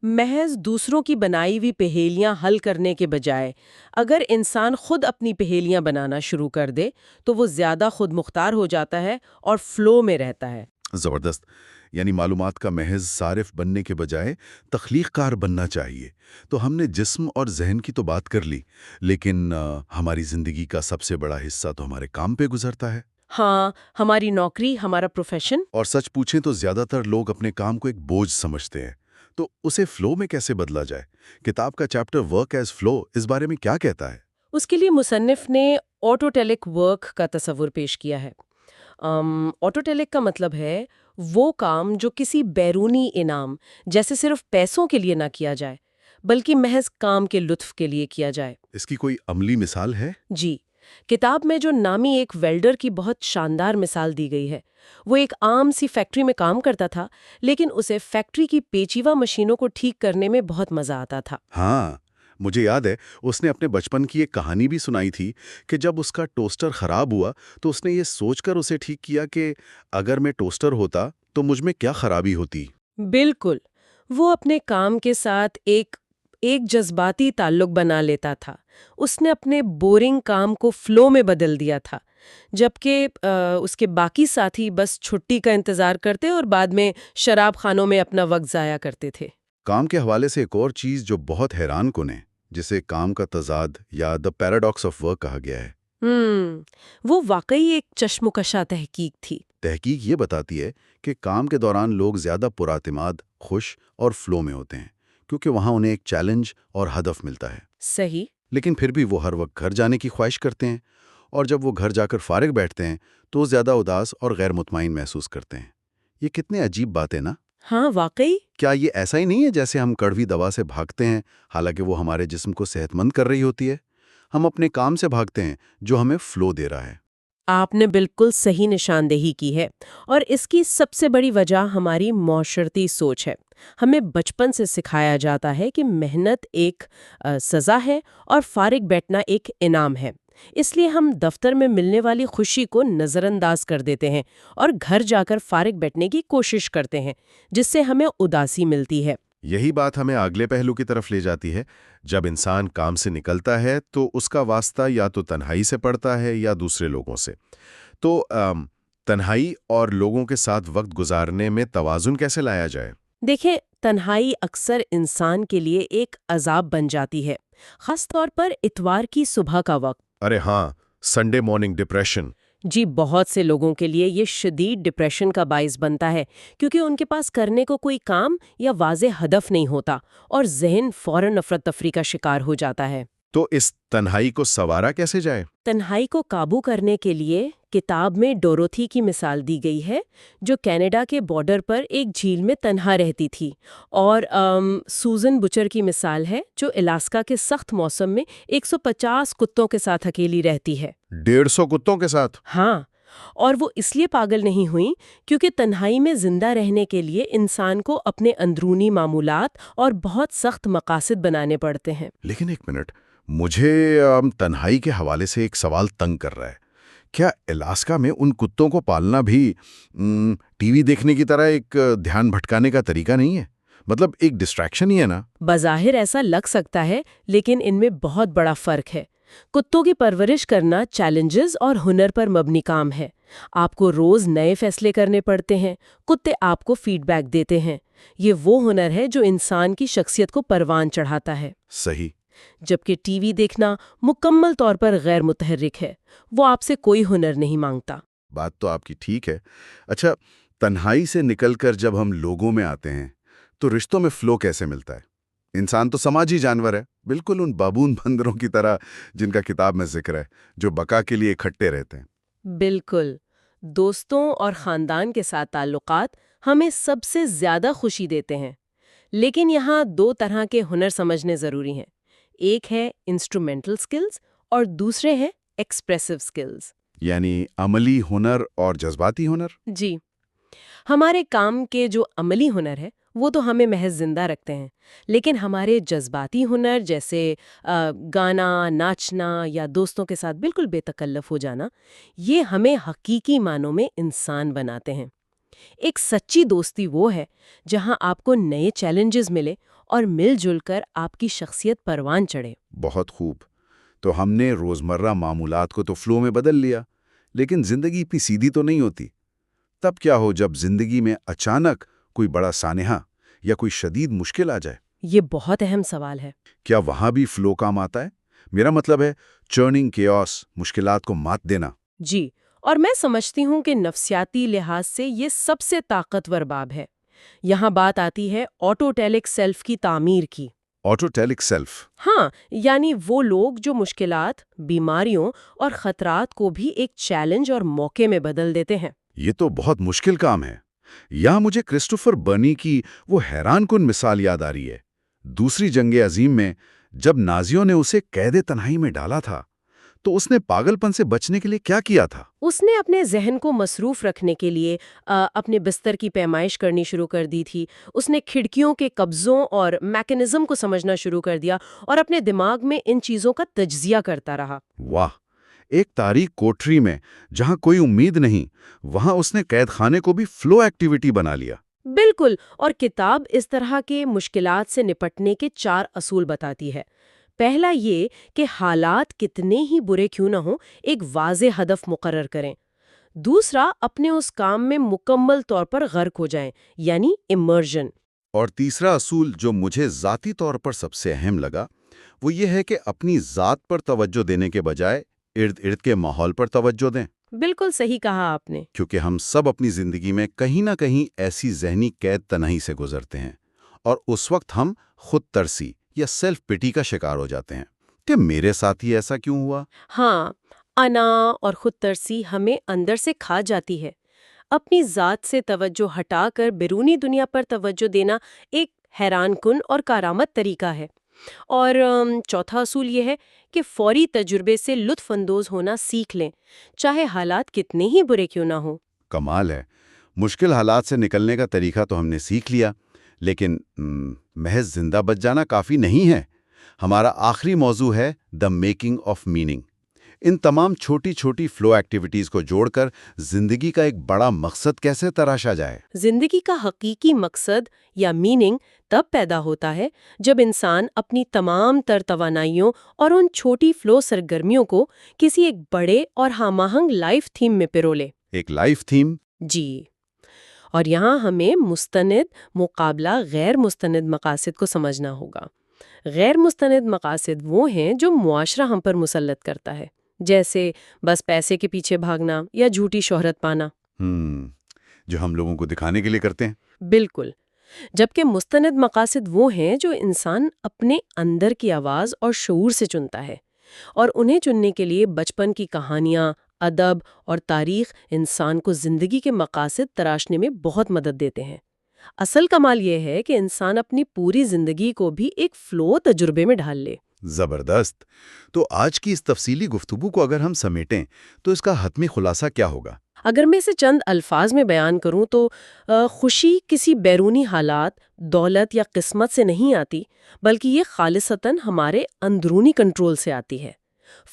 محض دوسروں کی بنائی ہوئی پہیلیاں حل کرنے کے بجائے اگر انسان خود اپنی پہیلیاں بنانا شروع کر دے تو وہ زیادہ خود مختار ہو جاتا ہے اور فلو میں رہتا ہے۔ زبردست۔ یعنی معلومات کا محض صارف بننے کے بجائے تخلیق کار بننا چاہیے۔ تو ہم نے جسم اور ذہن کی تو بات کر لی، لیکن ہماری زندگی کا سب سے بڑا حصہ تو ہمارے کام پہ گزرتا ہے۔ ہاں، ہماری نوکری، ہمارا پروفیشن۔ اور سچ پوچھیں تو زیادہ تر لوگ اپنے کام کو ایک بوجھ سمجھتے ہیں۔ تو اسے فلو میں کیسے بدلا جائے؟ کتاب کا چیپٹر ورک ایز فلو اس بارے میں کیا کہتا ہے؟ اس کے لیے مصنف نے آٹوٹیلک ورک کا تصور پیش کیا ہے۔ آٹوٹیلک کا مطلب ہے وہ کام جو کسی بیرونی انعام جیسے صرف پیسوں کے لیے نہ کیا جائے، بلکہ محض کام کے لطف کے لیے کیا جائے۔ اس کی کوئی عملی مثال ہے؟ جی، کتاب میں جو نامی ایک ویلڈر کی بہت شاندار مثال دی گئی ہے۔ وہ ایک عام سی فیکٹری میں کام کرتا تھا، لیکن اسے فیکٹری کی پیچیدہ مشینوں کو ٹھیک کرنے میں بہت مزہ آتا تھا۔ ہاں، مجھے یاد ہے اس نے اپنے بچپن کی ایک کہانی بھی سنائی تھی کہ جب اس کا ٹوسٹر خراب ہوا تو اس نے یہ سوچ کر اسے ٹھیک کیا کہ اگر میں ٹوسٹر ہوتا تو مجھ میں کیا خرابی ہوتی۔ بالکل، وہ اپنے کام کے ساتھ ایک جذباتی تعلق بنا لیتا تھا۔ اس نے اپنے بورنگ کام کو فلو میں بدل دیا تھا، جبکہ اس کے باقی ساتھی بس چھٹی کا انتظار کرتے اور بعد میں شراب خانوں میں اپنا وقت ضائع کرتے تھے۔ کام کے حوالے سے ایک اور چیز جو بہت حیران کن ہے، جسے کام کا تضاد یا دا پیراڈاکس آف ورک کہا گیا ہے۔ وہ واقعی ایک چشم کشا تحقیق تھی۔ تحقیق یہ بتاتی ہے کہ کام کے دوران لوگ زیادہ پراعتماد، خوش اور فلو میں ہوتے ہیں، کیونکہ وہاں انہیں ایک چیلنج اور ہدف ملتا ہے۔ صحیح۔ لیکن پھر بھی وہ ہر وقت گھر جانے کی خواہش کرتے ہیں، اور جب وہ گھر جا کر فارغ بیٹھتے ہیں تو وہ زیادہ اداس اور غیر مطمئن محسوس کرتے ہیں۔ یہ کتنے عجیب بات ہے نا؟ ہاں، واقعی۔ کیا یہ ایسا ہی نہیں ہے جیسے ہم کڑوی دوا سے بھاگتے ہیں حالانکہ وہ ہمارے جسم کو صحت مند کر رہی ہوتی ہے؟ ہم اپنے کام سے بھاگتے ہیں جو ہمیں فلو دے رہا ہے۔ آپ نے بالکل صحیح نشاندہی کی ہے، اور اس کی سب سے بڑی وجہ ہماری معاشرتی سوچ ہے۔ ہمیں بچپن سے سکھایا جاتا ہے کہ محنت ایک سزا ہے اور فارغ بیٹھنا ایک انعام ہے۔ اس لیے ہم دفتر میں ملنے والی خوشی کو نظر انداز کر دیتے ہیں اور گھر جا کر فارغ بیٹھنے کی کوشش کرتے ہیں، جس سے ہمیں اداسی ملتی ہے۔ یہی بات ہمیں اگلے پہلو کی طرف لے جاتی ہے۔ جب انسان کام سے نکلتا ہے تو اس کا واسطہ یا تو تنہائی سے پڑتا ہے یا دوسرے لوگوں سے۔ تو تنہائی اور لوگوں کے ساتھ وقت گزارنے میں توازن کیسے لایا جائے؟ دیکھیں، تنہائی اکثر انسان کے لیے ایک عذاب بن جاتی ہے، خاص طور پر اتوار کی صبح کا وقت۔ ارے ہاں، سنڈے مارننگ ڈپریشن۔ جی، بہت سے لوگوں کے لیے یہ شدید ڈپریشن کا باعث بنتا ہے، کیونکہ ان کے پاس کرنے کو کوئی کام یا واضح ہدف نہیں ہوتا اور ذہن فوراً افراتفری کا شکار ہو جاتا ہے۔ تو اس تنہائی کو سنوارا کیسے جائے؟ تنہائی کو قابو کرنے کے لیے کتاب میں ڈوروتھی کی مثال دی گئی ہے، جو کینیڈا کے بارڈر پر ایک جھیل میں تنہا رہتی تھی، اور سوزن بچر کی مثال ہے، جو الاسکا کے سخت موسم میں 150 کتوں کے ساتھ اکیلی رہتی ہے۔ 150 کتوں کے ساتھ؟ ہاں، اور وہ اس لیے پاگل نہیں ہوئی کیونکہ تنہائی میں زندہ رہنے کے لیے انسان کو اپنے اندرونی معمولات اور بہت سخت مقاصد بنانے پڑتے ہیں۔ لیکن ایک منٹ، مجھے تنہائی کے حوالے سے ایک سوال تنگ کر رہا ہے۔ کیا الاسکا میں ان کتوں کو پالنا بھی ٹی وی دیکھنے کی طرح ایک دھیان بھٹکانے کا طریقہ نہیں ہے؟ مطلب ایک ڈسٹریکشن ہی ہے نا؟ بظاہر ایسا لگ سکتا ہے، لیکن ان میں بہت بڑا فرق ہے۔ کتوں کی پرورش کرنا چیلنجز اور ہنر پر مبنی کام ہے۔ آپ کو روز نئے فیصلے کرنے پڑتے ہیں، کتے آپ کو فیڈ بیک دیتے ہیں۔ یہ وہ ہنر ہے جو انسان کی شخصیت کو پروان چڑھاتا ہے۔ صحیح۔ جبکہ ٹی وی دیکھنا مکمل طور پر غیر متحرک ہے، وہ آپ سے کوئی ہنر نہیں مانگتا۔ بات تو آپ کی ٹھیک ہے۔ اچھا، تنہائی سے نکل کر جب ہم لوگوں میں آتے ہیں تو رشتوں میں فلو کیسے ملتا ہے؟ انسان تو سماجی جانور ہے، بالکل ان بابون بندروں کی طرح جن کا کتاب میں ذکر ہے، جو بقا کے لیے اکٹھے رہتے ہیں۔ بالکل، دوستوں اور خاندان کے ساتھ تعلقات ہمیں سب سے زیادہ خوشی دیتے ہیں، لیکن یہاں دو طرح کے ہنر سمجھنے ضروری ہیں۔ ایک ہے انسٹرومنٹل سکلز اور دوسرے ہیں ایکسپریسو سکلز، یعنی عملی ہنر اور جذباتی ہنر۔ جی، ہمارے کام کے جو عملی ہنر ہے وہ تو ہمیں محض زندہ رکھتے ہیں، لیکن ہمارے جذباتی ہنر جیسے گانا، ناچنا یا دوستوں کے ساتھ بالکل بے تکلف ہو جانا، یہ ہمیں حقیقی معنوں میں انسان بناتے ہیں۔ ایک سچی دوستی وہ ہے جہاں آپ کو نئے چیلنجز ملے اور مل جل کر آپ کی شخصیت پروان چڑھے۔ بہت خوب۔ تو ہم نے روزمرہ معمولات کو تو فلو میں بدل لیا، لیکن زندگی اتنی سیدھی تو نہیں ہوتی۔ تب کیا ہو جب زندگی میں اچانک کوئی بڑا سانحہ یا کوئی شدید مشکل آ جائے؟ یہ بہت اہم سوال ہے۔ کیا وہاں بھی فلو کام آتا ہے؟ میرا مطلب ہے چرننگ کیوس، مشکلات کو مات دینا۔ جی، اور میں سمجھتی ہوں کہ نفسیاتی لحاظ سے یہ سب سے طاقتور باب ہے۔ یہاں بات آتی ہے آٹوٹیلک سیلف کی تعمیر کی۔ Autotelic self? ہاں، یعنی وہ لوگ جو مشکلات، بیماریوں اور خطرات کو بھی ایک چیلنج اور موقع میں بدل دیتے ہیں۔ یہ تو بہت مشکل کام ہے۔ یہاں مجھے کرسٹوفر برنی کی وہ حیران کن مثال یاد آ رہی ہے۔ دوسری جنگ عظیم میں جب نازیوں نے اسے قید تنہائی میں ڈالا تھا تو اس نے پاگل پن سے بچنے کے لیے کیا کیا تھا؟ اس نے اپنے ذہن کو مصروف رکھنے کے لیے اپنے بستر کی پیمائش کرنی شروع کر دی تھی۔ اس نے کھڑکیوں کے قبضوں اور میکانزم کو سمجھنا شروع کر دیا اور اپنے دماغ میں ان چیزوں کا تجزیہ کرتا رہا۔ واہ! ایک تاریک کوٹری میں جہاں کوئی امید نہیں، وہاں اس نے قید خانے کو بھی فلو ایکٹیویٹی بنا لیا۔ بالکل، اور کتاب اس طرح کے مشکلات سے نپٹنے کے 4 اصول بتاتی ہے۔ پہلا یہ کہ حالات کتنے ہی برے کیوں نہ ہوں، ایک واضح ہدف مقرر کریں۔ دوسرا، اپنے اس کام میں مکمل طور پر غرق ہو جائیں، یعنی امرجن۔ اور تیسرا اصول جو مجھے ذاتی طور پر سب سے اہم لگا، وہ یہ ہے کہ اپنی ذات پر توجہ دینے کے بجائے ارد گرد کے ماحول پر توجہ دیں۔ بالکل صحیح کہا آپ نے۔ کیونکہ ہم سب اپنی زندگی میں کہیں نہ کہیں ایسی ذہنی قید تنہائی سے گزرتے ہیں، اور اس وقت ہم خود ترسی یا سیلف پٹی کا شکار ہو جاتے ہیں کہ میرے ساتھ ہی ایسا کیوں ہوا؟ ہاں، انا اور خود ترسی ہمیں اندر سے کھا جاتی ہے۔ اپنی ذات سے توجہ ہٹا کر بیرونی دنیا پر توجہ دینا ایک حیران کن اور کارآمد طریقہ ہے۔ اور چوتھا اصول یہ ہے کہ فوری تجربے سے لطف اندوز ہونا سیکھ لیں، چاہے حالات کتنے ہی برے کیوں نہ ہوں۔ کمال ہے۔ مشکل حالات سے نکلنے کا طریقہ تو ہم نے سیکھ لیا، لیکن محض زندہ بچ جانا کافی نہیں ہے۔ ہمارا آخری موضوع ہے دا میکنگ آف میننگ۔ ان تمام چھوٹی چھوٹی فلو ایکٹیویٹیز کو جوڑ کر زندگی کا ایک بڑا مقصد کیسے تراشا جائے؟ زندگی کا حقیقی مقصد یا میننگ تب پیدا ہوتا ہے جب انسان اپنی تمام تر توانائیوں اور ان چھوٹی فلو سرگرمیوں کو کسی ایک بڑے اور ہم آہنگ لائف تھیم میں پرو لے۔ ایک لائف تھیم؟ جی، اور یہاں ہمیں مستند مقابلہ غیر مستند مقاصد کو سمجھنا ہوگا۔ غیر مستند مقاصد وہ ہیں جو معاشرہ ہم پر مسلط کرتا ہے، جیسے بس پیسے کے پیچھے بھاگنا یا جھوٹی شہرت پانا۔ جو ہم لوگوں کو دکھانے کے لیے کرتے ہیں۔ بالکل۔ جبکہ مستند مقاصد وہ ہیں جو انسان اپنے اندر کی آواز اور شعور سے چنتا ہے، اور انہیں چننے کے لیے بچپن کی کہانیاں، ادب اور تاریخ انسان کو زندگی کے مقاصد تراشنے میں بہت مدد دیتے ہیں۔ اصل کمال یہ ہے کہ انسان اپنی پوری زندگی کو بھی ایک فلو تجربے میں ڈھال لے۔ زبردست۔ تو آج کی اس تفصیلی گفتگو کو اگر ہم سمیٹیں تو اس کا حتمی خلاصہ کیا ہوگا؟ اگر میں اسے چند الفاظ میں بیان کروں تو خوشی کسی بیرونی حالات، دولت یا قسمت سے نہیں آتی، بلکہ یہ خالصتاً ہمارے اندرونی کنٹرول سے آتی ہے۔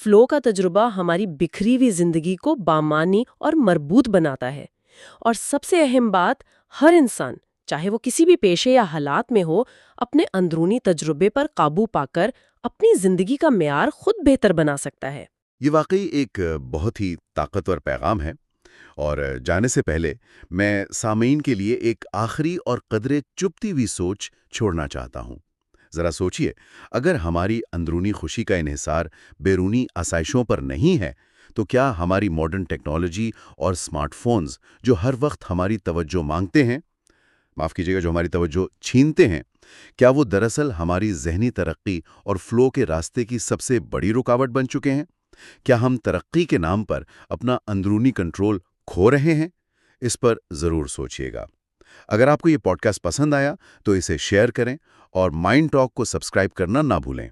فلو کا تجربہ ہماری بکھری ہوئی زندگی کو بامانی اور مربوط بناتا ہے، اور سب سے اہم بات، ہر انسان چاہے وہ کسی بھی پیشے یا حالات میں ہو، اپنے اندرونی تجربے پر قابو پا کر اپنی زندگی کا معیار خود بہتر بنا سکتا ہے۔ یہ واقعی ایک بہت ہی طاقتور پیغام ہے، اور جانے سے پہلے میں سامعین کے لیے ایک آخری اور قدرے چپتی ہوئی سوچ چھوڑنا چاہتا ہوں۔ ذرا سوچئے، اگر ہماری اندرونی خوشی کا انحصار بیرونی آسائشوں پر نہیں ہے تو کیا ہماری ماڈرن ٹیکنالوجی اور اسمارٹ فونز جو ہر وقت ہماری توجہ مانگتے ہیں، معاف کیجیے گا، جو ہماری توجہ چھینتے ہیں، کیا وہ دراصل ہماری ذہنی ترقی اور فلو کے راستے کی سب سے بڑی رکاوٹ بن چکے ہیں؟ کیا ہم ترقی کے نام پر اپنا اندرونی کنٹرول کھو رہے ہیں؟ اس پر ضرور سوچئے گا۔ اگر آپ کو یہ پوڈ کاسٹ پسند آیا تو اسے شیئر کریں اور مائنڈ ٹاک کو سبسکرائب کرنا نہ بھولیں۔